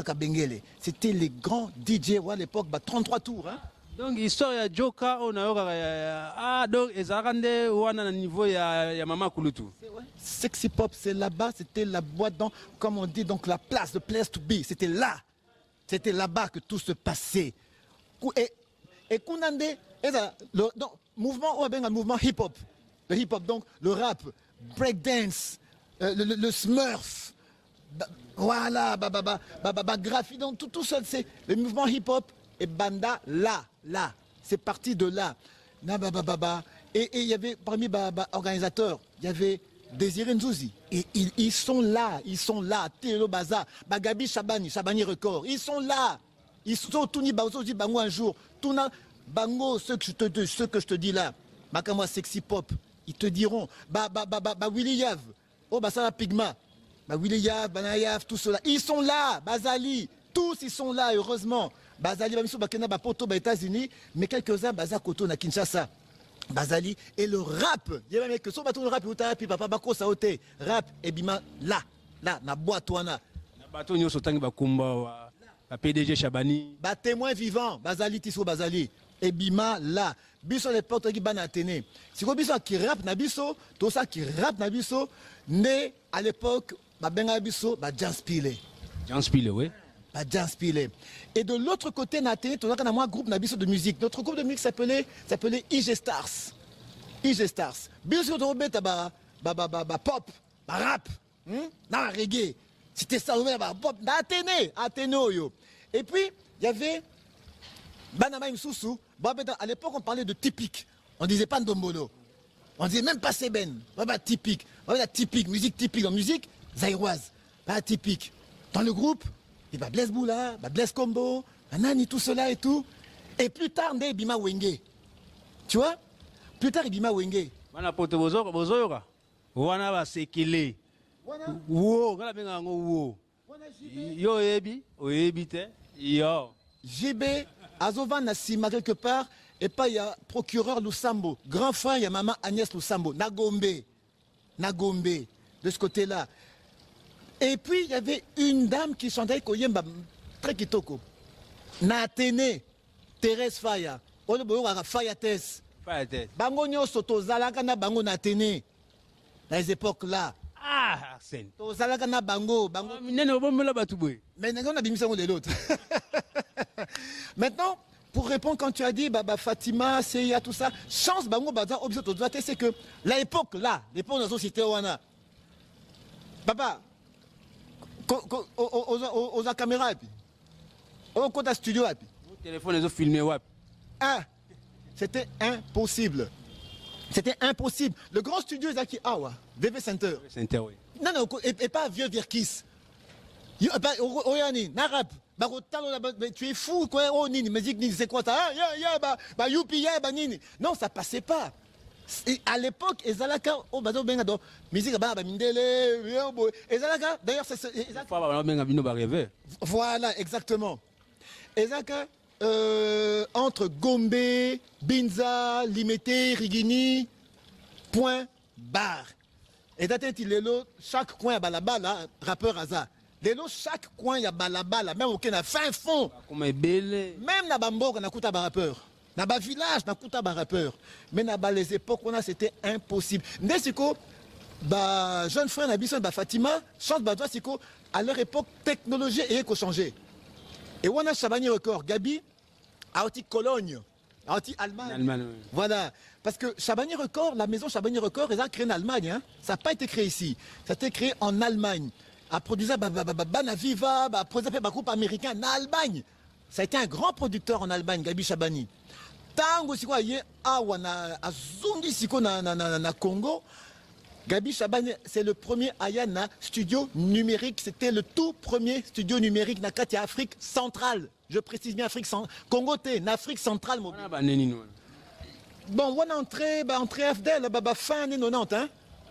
Kabengele. C'était les grands DJ à l'époque, 33 tours. Hein. Donc, histoire de Joka, on a donc, ils ont rendu au niveau de Maman Kouloutou. Sexy Pop, c'est là-bas, c'était la boîte, donc, comme on dit, donc la place, the place to be. C'était là. C'était là-bas que tout se passait. Et Kunande, le mouvement hip-hop. Le hip-hop, donc le rap, breakdance, le smurf. Voilà, graphie, donc tout ça, c'est le mouvement hip-hop. Et Banda, là. C'est parti de là. Et il y avait, parmi les organisateurs, il y avait Désiré Nzouzi. Et ils sont là. Thélo Baza, Bagabi Chabani Record. Ils sont là. Ils sont tous les Bango un jour. Touna Bango, ce que je te dis là. Makama Sexy Pop. Ils te diront. Willy Yav. Oh, ça va Pigma. Willy Yav, Banayav, tout cela. Ils sont là. Bazali. Tous ils sont là, heureusement. Bazali, Bakena, Poto, États-Unis. Mais quelques-uns, Baza Koto, na Kinshasa. Bazali et le rap. Il y a même que son bateau de rap, puis papa Bako Saote. Rap, et bima, là, na boîte, wana. Na bateau, nous sommes Bakumba, la PDG Chabani. Témoin vivant, Bazali, Tissot, Bazali. Et bima, là. Biso, les portes qui ban Athénée. Si vous biso qui rap, Nabiso, tout ça qui rap, Nabiso, né à l'époque, Benga Biso, Janspile. Janspile, oui. Janspile. Et de l'autre côté, Naté, tu as un groupe Nabiso de musique. Notre groupe de musique s'appelait IG Stars. IG Stars. Bien sûr, on met pop, rap, reggae. C'était ça, pop, Athénée. Et puis, il y avait Banama Msoussou. À l'époque, on parlait de typique. On ne disait pas Ndombolo. On ne disait même pas Seben. Typique. Typique, musique typique. En musique, zaïroise. Typique. Dans le groupe, il va Blaise Boula, Blaise Combo, Nani, tout cela et tout. Et plus tard, il y a Bima Wenge. Tu vois? Plus tard, il y a Bima Wenge. Wana poto bozora. Wana ba sekele. Wo, ngala benga ngo wo. Yo ebi, o ebite. Yo. JB, Azovan Nassima quelque part, et pas il y a procureur Lusambo. Grand frère, il y a maman Agnès Lusambo. Nagombe, de ce côté-là. Et puis, il y avait une dame qui chantait Koyemba, très kitoko. Natene, Thérèse Faya. Faya Tess. Bango Nyoso, Tozalaka na Bango Natene. Dans les époques-là. Ah, Arsène. Tozalaka na Bango. Mais non, on a bimisa de l'autre. Maintenant, pour répondre quand tu as dit Fatima, Seya, tout ça, chance Bango Baza, c'est que l'époque là, l'époque de la société Wana. Papa, aux caméras, au côté studio. Au téléphone, ils ont filmé. C'était impossible. C'était impossible. Le grand studio Zaki Awa, VV Center. Center, oui. Non, et pas vieux Virkis. Oyani, Narap. Tu es fou, quoi, oh Nini, musique Nini, c'est quoi ça? Youpi, Nini. Non, ça passait pas. Et à l'époque, Ezalaka, musique, Ezalaka, d'ailleurs, c'est. Voilà, exactement. Ezalaka, entre Gombe, Binza, Limete, Rigini, point, barre. Et d'ailleurs, chaque coin a balabala, rappeur Aza. Chaque coin il y a balabala, même aucun a fin fond. Même na Bambo, on a coûté un rappeur. Dans le village, on a coûté un rappeur. Mais dans les époques, c'était impossible. Nesiko, bah jeune frère Nabiso bah Fatima chante bah siko à leur époque technologie et éco changé et on a Chabani record Gabi a aussi Cologne a aussi Allemagne, Oui. voilà parce que Chabani record la maison Chabani record ils ont créé en Allemagne hein. Ça n'a pas été créé ici, ça a été créé en Allemagne a produit Banaviva a produit un groupe américain en Allemagne. Ça a été un grand producteur en Allemagne Gabi Chabani tango siko aye awa na azungi siko na Congo. Gabi Chabani, c'est le premier Ayana studio numérique. C'était le tout premier studio numérique dans Afrique centrale. Je précise bien Afrique centrale. Congo, Afrique centrale. Bon, on a entré FDL, fin années 90. Hein?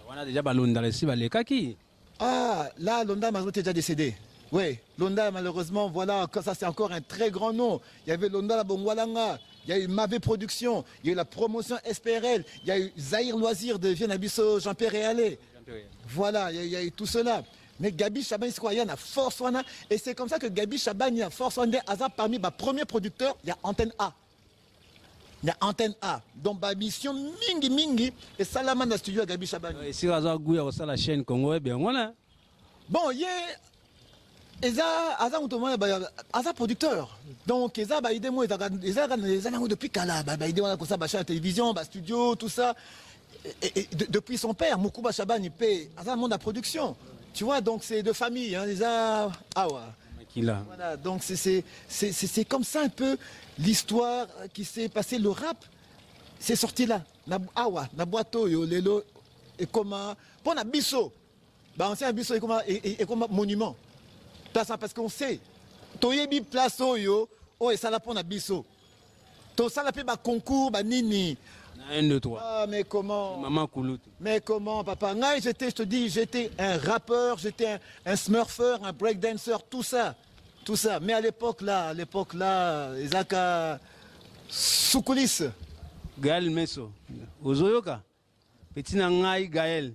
On a déjà Londa ici, les kaki. Ah, là, Londa est déjà décédé. Oui, Londa, malheureusement, voilà, ça c'est encore un très grand nom. Il y avait Londa la Bongwalanga. Il y a eu Mavé Production, il y a eu la promotion SPRL, il y a eu Zahir Loisir de Viennabisso, Jean-Pierre Réalé. Voilà, il y a eu tout cela. Mais Gabi Chabani, c'est quoi? Il y a force. Et c'est comme ça que Gabi Chabani a force. Parmi mes premiers producteurs, il y a Antenne A. Il y a Antenne A. Donc, ma mission, mingi, et Salaman dans le studio à Gabi Chabani. Et si vous avez la chaîne Congo, bien voilà. Bon, il y a. Eza producteur donc eza ba idée moi eza depuis kala ba idée on a comme ça ba chaîne télévision ba studio tout ça et depuis son père Mukuba Chabani paie eza monde à production tu vois donc c'est de famille hein eza voilà donc c'est comme ça un peu l'histoire qui s'est passée. Le rap c'est sorti là na boîteau yo lelo et comment pour na biso ba ancien biso et comment monument. Parce qu'on sait, toyebi place oyo, oh et ça la pon na biso. To ça la pe ba concours ba nini. 1 2 3. Ah mais comment? Maman Koulout. Mais comment papa? Ngai je te dis, j'étais un rappeur, j'étais un smurfeur, un breakdancer, tout ça. Mais à l'époque là, Isaka sous coulisses. Gaël Messo. Ozoyoka. Petit na ngai Gaël.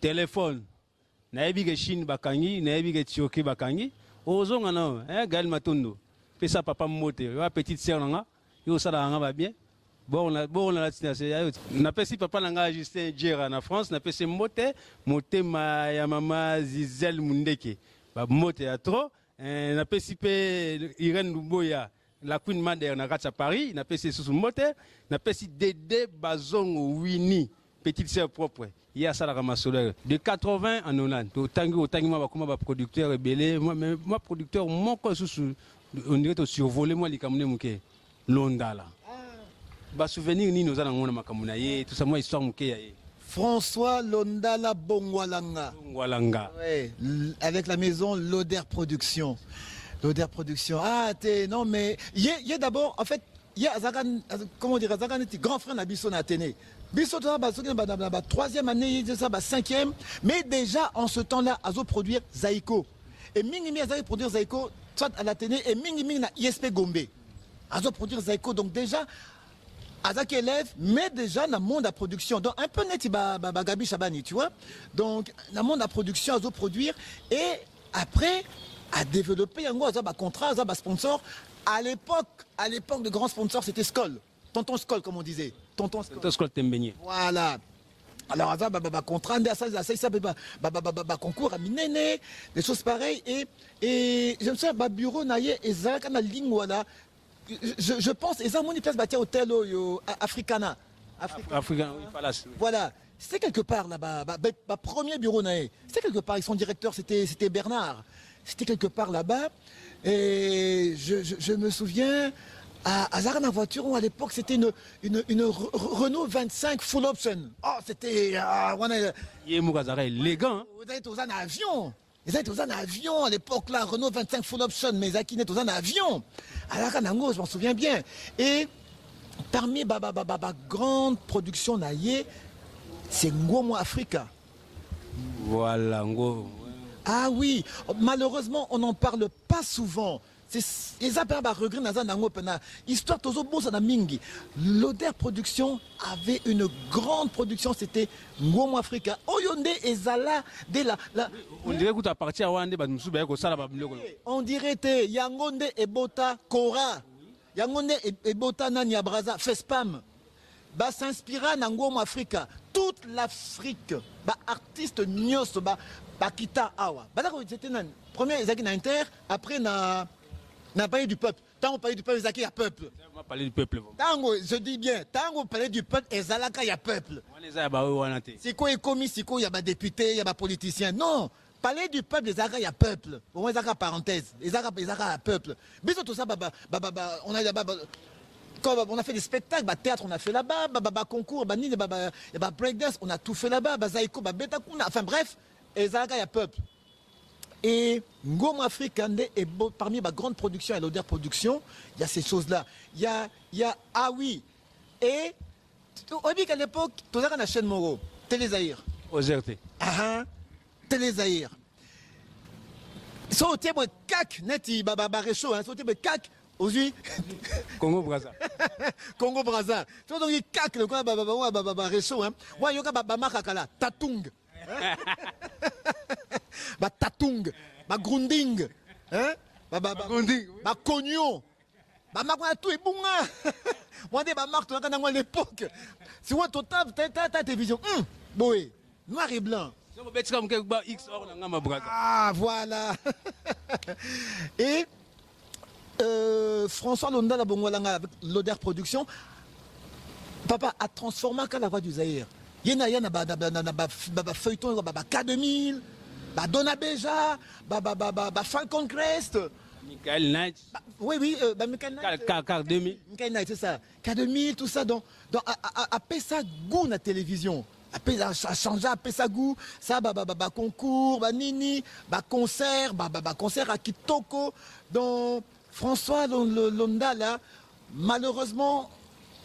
Téléphone. Naebi ke Chine bakangi, naebi ke Tioki bakangi. Ozonga na, Gaël Matondo. Pesa papa mote, wa petite sœur nga, yo sala nga ba bien. Bon la tina c'est na pesi papa nga Justin Djera na France, na pesi mote ma ya mama Zizel Mundeke. Ba mote ya trop, na pesi pe Irène Luboya, la Queen Mother na Ratsa Paris, na pesi sous mote, na pesi Dédé Bazongo Winnie, petite sœur propre. Il y a ça la ramasseur de 80 en Hollande. Autant moi comme producteur rebelle, moi producteur mon quoi on dirait survoler moi les camerounais muké Londa là. Ba souvenir ni nous allons na makamuna ye tout ça moi histoire muké. François Londala Bongwalanga. Ouais, avec la maison Loder Production. Ah non mais il y a d'abord en fait il y a Zagan comment dire Zagan était grand frère Nabiso na Athénée. Biso la troisième année, cinquième, mais déjà en ce temps-là, Azo produire Zaïko. Et Mingi Azo produire Zaïko, soit à l'Athénée, et Mingi na ISP Gombe. Azo produire Zaïko, donc déjà, Azak élève, mais déjà dans le monde à production. Donc un peu net, Gabi Chabani, tu vois. Donc dans le monde à production, Azo produire, et après, à développer un contrat, un sponsor. À l'époque de grands sponsors, c'était Skoll. Tonton Skoll, comme on disait. Tonton Skoll Tembeigné. Voilà. Alors, contrat, concours à Minene, des choses pareilles. Et je me souviens, bureau, et ça, ligne, voilà. Je pense, et ça, mon place, hôtel, Africana. Africana, oui, Palace. Voilà. C'était quelque part là-bas. Premier bureau, c'était quelque part. Et son directeur, c'était Bernard. C'était quelque part là-bas. Et je me souviens. À Zara, ma voiture, à l'époque, c'était une Renault 25 full option. Oh, c'était. Élégant. Vous êtes aux avions. Ils étaient aux avions à l'époque, là, Renault 25 full option, mais Zaki n'est aux avions. À la Ranango, je m'en souviens bien. Et parmi grande production naïe, c'est Ngomo Africa. Voilà, Ngo. Ah oui, malheureusement, on n'en parle pas souvent. Histoire de Mingi. Loder Production avait une grande production, c'était Ngomo Africa. Oyonde et Zala de la. On dirait que tu appartiens à Wande, on dirait Yangonde et Bota Kora. Yangonde et Bota Nanya Braza, Fespam. Bah s'inspira na Ngomo Africa. toute l'Afrique, artiste nyos, kita awa. C'était le premier Isaac Inter, après n'a parlé du peuple. Tant on parlait du peuple, Isaac, il y a peuple. On va parler du peuple. Tango, je dis bien, tant on parlait du peuple, Ezalaka, il y a peuple. C'est quoi les commis, c'est quoi, il y a des députés, il y a des politiciens. Non, parler du peuple, Ezalaka, il y a peuple. Au moins, Ezalaka, parenthèse. Ezalaka, il y a peuple. Mais tout ça, on a fait des spectacles, théâtre, on a fait là-bas, concours, breakdance, on a tout fait là-bas, zaïko, betakuna, enfin bref, Ezalaka, il y a peuple. Et Ngoma Afrique est parmi les grandes productions et l'odeur production, il y a ces choses-là. Il y a ah oui. Et on dit qu'à l'époque, tout ça, on a chaîne Moro, Télé Zahir. OZRT. Télé Zahir. Sauté, moi, cac, net, réchaud, sauté, moi, cac, aux yeux. Congo Brazza. Congo Brazza. Tu vois, donc, il cac, le quoi, réchaud, hein. Ouais, il y a makakala, tatung. Tatung, Grunding, hein? Cognon, tout est bon. Moi, des marques, à l'époque. Si on total, t'as télévision. Boé, noir et blanc. Ah, voilà. Et François Londa, avec l'Odeur Production, papa a transformé la voix du Zaïre. Il y a un feuilleton, K2000, Donna Beja, Falcon Crest. Michael Knight. Oui, Michael Knight. K2000. Michael Knight, c'est ça. K2000, tout ça. Après ça, goût la télévision. Ça a changé, après ça, goût. Ça, concours, nini, concert, concert à Kitoko. Donc, François Londa, là, malheureusement,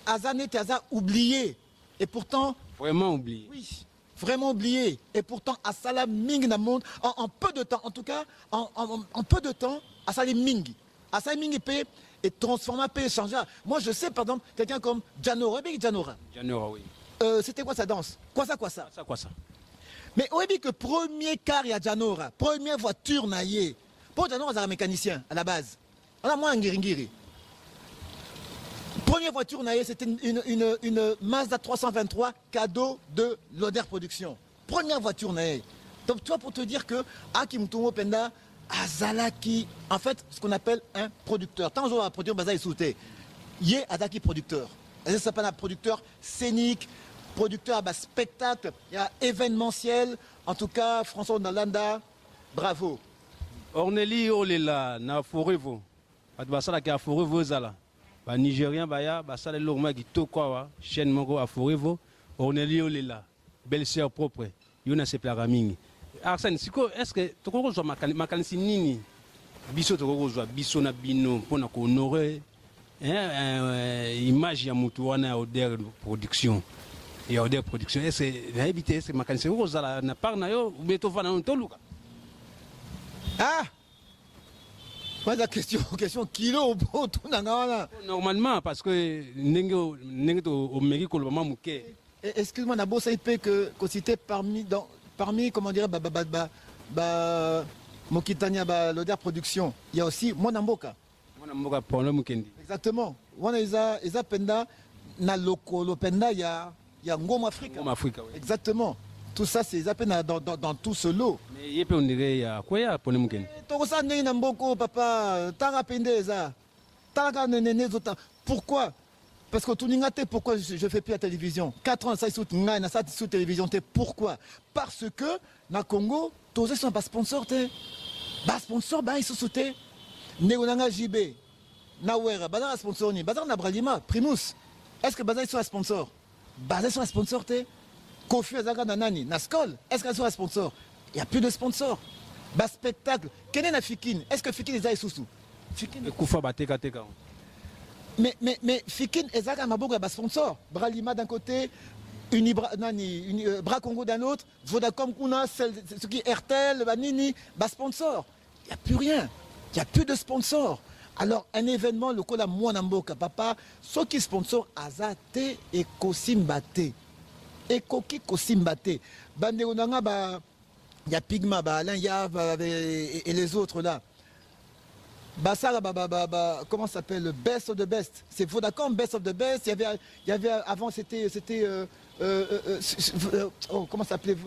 Azan était oublié. Et pourtant. Vraiment oublié. Oui, vraiment oublié. Et pourtant, à Salam Ming dans le monde, en peu de temps, en tout cas, en peu de temps, à Salam Ming. À Salam Ming est transformé, peut changer. Moi, je sais, par exemple, quelqu'un comme Janora. Janora, oui. C'était quoi sa danse? Quoi ça? Quoi ça? Mais on dit que premier car, il y a Janora. Première voiture, naïe. Pour Janora, c'est un mécanicien, à la base. On a moins un guiringiri. Première voiture, c'était une Mazda 323 cadeau de l'Odeur Production. Première voiture, donc toi pour te dire que Hakim Toumo Penda, Azalaki, en fait, ce qu'on appelle un producteur. Tant que je vais produire Baza et Souté, il est Azaki producteur. Ça s'appelle un producteur scénique, producteur à spectacle, il y a événementiel. En tout cas, François Nalanda, bravo. Orneli Olela, na Forevo. Adbasala ki a Forevo Zala. Ba Nigérien baya basala lorma ki to kwa chaîne moko a Forevo Orneli Olela belle sœur propre yona se plara mingi Arsène siko est-ce que to ko zo makanisi nini biso to ko zo biso na bino pona ko honorer image ya mutu wana Odeur Production et Odeur Production est-ce na éviter c'est makanisi ko zala na par na yo beto vana no toluka la question kilo tout normalement parce que excuse-moi Nabo ça peut que cité parmi comment dire Mokitania l'Odeur Production il y a aussi Monamboka exactement on a penda na loko penda il y a Ngoma Afrique exactement. Tout ça, c'est dans tout ce lot. Mais il peut on dirait il y a quoi ya pour nous papa, pourquoi? Parce que tout n'ingate pourquoi je fais plus la télévision. 4 ans ça sous télévision pourquoi? Parce que na Congo, tous sont pas sponsor sponsor ils sont sautés. Néonanga JB, Nawera, bazar sponsor ni, bazar na Bralima, Primus. Est-ce que bazar sont sponsor? Bazar sont sponsor Kofi Azaga Nanani, Naskol, est-ce qu'elles sont un sponsor? Il n'y a plus de sponsor. Spectacle, quel est la Fikin? Est-ce que Fikin est sous? Mais Fikin est un sponsor. Bralima d'un côté, Bras Congo d'un autre, Vodacom Kuna, ce qui est RTL, Nini, sponsor. Il n'y a plus rien. Il n'y a plus de sponsor. Alors, un événement, le Kola Mwanamboka, papa, ceux qui sponsor Azate et Kosimbate. Et Koki Kosimbate. Bandeonanga, il y a Pigma, Alain Yav et les autres là. Ça, comment ça s'appelle? Le Best of the Best. C'est Vodacom, Best of the Best. Il y avait avant, c'était comment ça s'appelait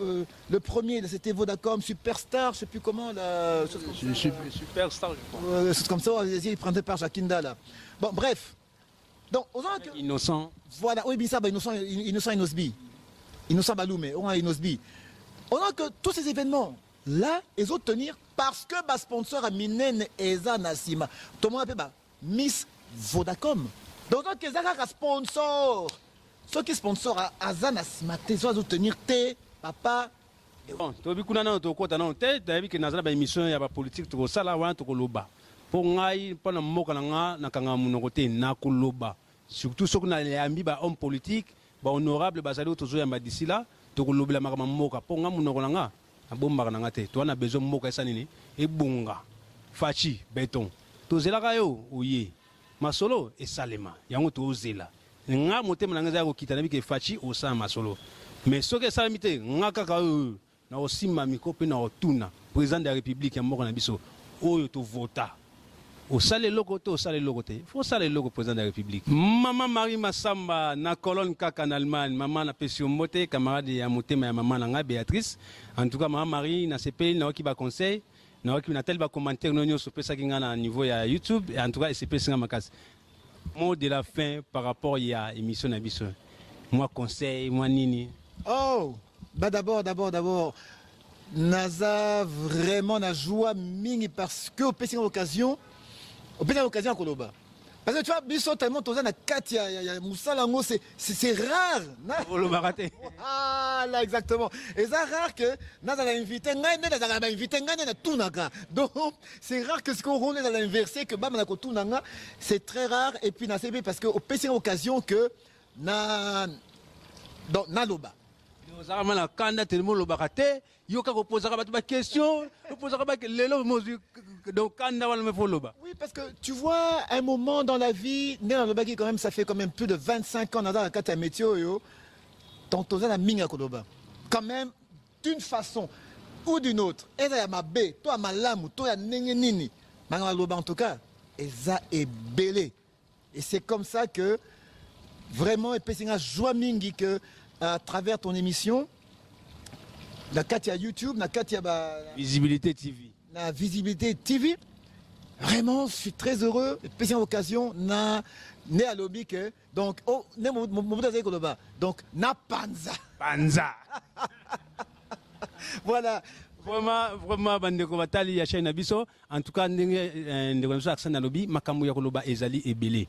le premier, c'était Vodacom, Superstar, je sais plus comment, là, Je suis superstar, je crois. c'est comme ça, il prenait par Jacinda là. Bon, bref. Donc, Innocent. voilà, oui, mais ça, bah, Innocent Inosbi. Innocent Baloumé, on a Inosbi. On a que tous ces événements, là, ils ont tenir parce que ma sponsor a Minen Eza Nassima. Tout le monde appelle Miss Vodacom. Donc, ils ont un sponsor. Ceux qui sponsor à Eza Nassima, ils ont tenir T, papa. Bon, tu as vu qu'on a un côté dans tête, tu as vu que dans la émission, il y a pas politique, tu as ça là, tu as loba. Pour ngai, pour na moka na kanga munokote na koloba. Surtout ceux qui ont les amis, hommes politiques, honorables, basalo, tous les gens d'ici là, tu as loba la marama moka. Pour ngai munokolanga, na bomba na ngate. Tu as besoin moka ça nini, et bonga, fachi, béton. Tu zela kayo, ouye, masolo et salema. Yango tu zela. Nga moté mananga ko kitana bi ke fachi au sa masolo. Mais ce que ça mité, nga kaka na osima mikope na otuna président de la République ya moko na biso oyo to vota. Au sale logo te, au sale logo te. Faut sale logo président de la République. Maman Marie Massamba na colonne kaka en Allemagne, maman na pesio moté camarade ya motema ya maman na nga Béatrice. En tout cas maman Marie na CP na ki ba conseil, na ki na tel ba commentaire no nyo so pesa ki nga na niveau ya YouTube et en tout cas CP singa makasi. Mot de la fin par rapport à l'émission Nabiso. Moi conseil, moi nini. Oh, bah d'abord, Naza vraiment na joie mingi parce que au PC occasion à Koloba. Parce que tu vois, biso tellement toza na Katia, Moussala ngo c'est rare. Koloba raté. Ah là exactement. Et c'est rare que Naza l'a invité, na tunaka. Donc c'est rare que ce qu'on roule dans l'inversé que bam na ko tunanga, c'est très rare et puis na CB parce que au PC occasion que na donc na loba. Ozamana kanda tellement lobakate, yoka ko posera ba question, posera ba lelo mozu donc kanda wala me fo loba. Oui, parce que tu vois un moment dans la vie, né dans le bagi quand même ça fait quand même plus de 25 ans dans la carte météo yo. Tantôt la minga koloba. Quand même d'une façon ou d'une autre. Eza ya mabe, toi malamu, toi ya nenge nini. Manga loba en tout cas, eza est belé. Et c'est comme ça que vraiment et pesinga joie mingi que à travers ton émission, la Katia YouTube, la Katia Visibilité TV. La Visibilité TV. Vraiment, je suis très heureux. Deuxième occasion, na né à lobby que donc oh né mon donc na panza. Panza. Voilà. Vraiment bandeko batali ya chaîne biso en tout cas ndenge ndeko biso accent na lobby makambo ya koloba ezali ebele.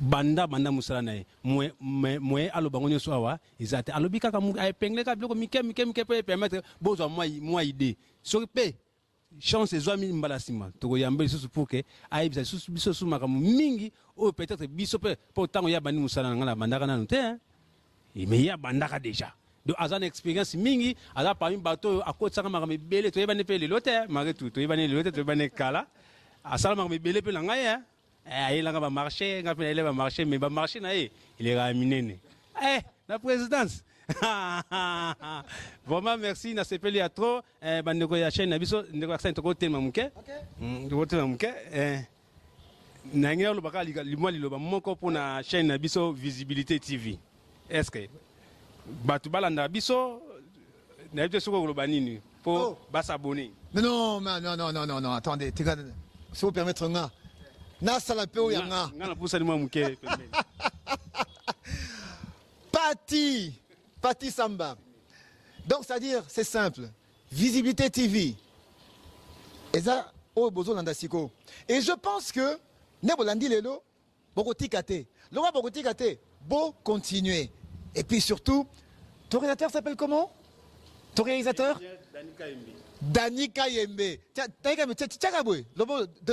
Banda musala na ye mwe aloba ngonyo so awa ezate alobi kaka mu epingle ka biloko mike pe permettre bozwa moi idée so pe chance ezwa mi mbala sima to yamba lisusu pour que aibisa lisusu biso su makamu mingi o peut-être biso pe pour tango ya bandi musala ngala bandaka nanu te hein mais ya bandaka déjà donc azan expérience mingi ala parmi bato akotsaka makamu bele to yebane pe lelote mare to yebane lelote to yebane kala asala makamu bele pe na ngai hein. Il a marché, il a marché, mais il marché, il est ramené. La présidence. Vraiment, merci. Na sepeli ya trop. Bandeko ya chaîne na biso, ndeko accent to côté mamuke. Côté mamuke. Nangela lo baka limwa liloba moko pour na chaîne na biso Visibilité TV. Est-ce que batu balanda biso na biso soko lo banini pour s'abonner. Non, attendez, si vous permettre nga. Nasa la peu yanga. Pati Samba. Donc c'est-à-dire c'est simple. Visibilité TV. Et ça au bozo landasiko. Et je pense que ne bolandi lelo bokoti kate. Le roi bokoti kate, beau continuer. Et puis surtout ton réalisateur s'appelle comment? Ton réalisateur? Dani Kayembe.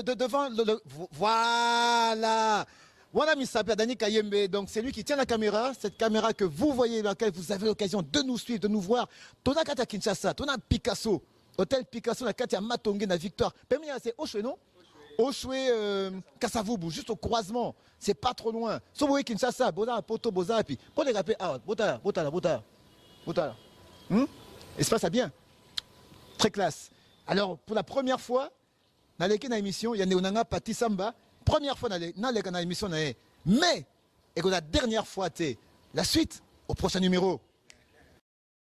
Devant le. Voilà. Voilà, il s'appelle Dani Kayembe. Donc, c'est lui qui tient la caméra. Cette caméra que vous voyez, dans laquelle vous avez l'occasion de nous suivre, de nous voir. Tona Kata Kinshasa, Tona Picasso. Hôtel Picasso, la Katia Matongé, la Victoire. C'est Oshwe, non? Oshwe, Kassavubu, juste au croisement. C'est pas trop loin. So, vous voyez Kinshasa, Boza, Poto, Boza, puis. Pour les rappeler, ah, Botala. Et se passe bien. Très classe. Alors, pour la première fois, dans l'émission, il y a Neonanga Pati Samba. Première fois dans l'émission, mais, et que la dernière fois, la suite, au prochain numéro.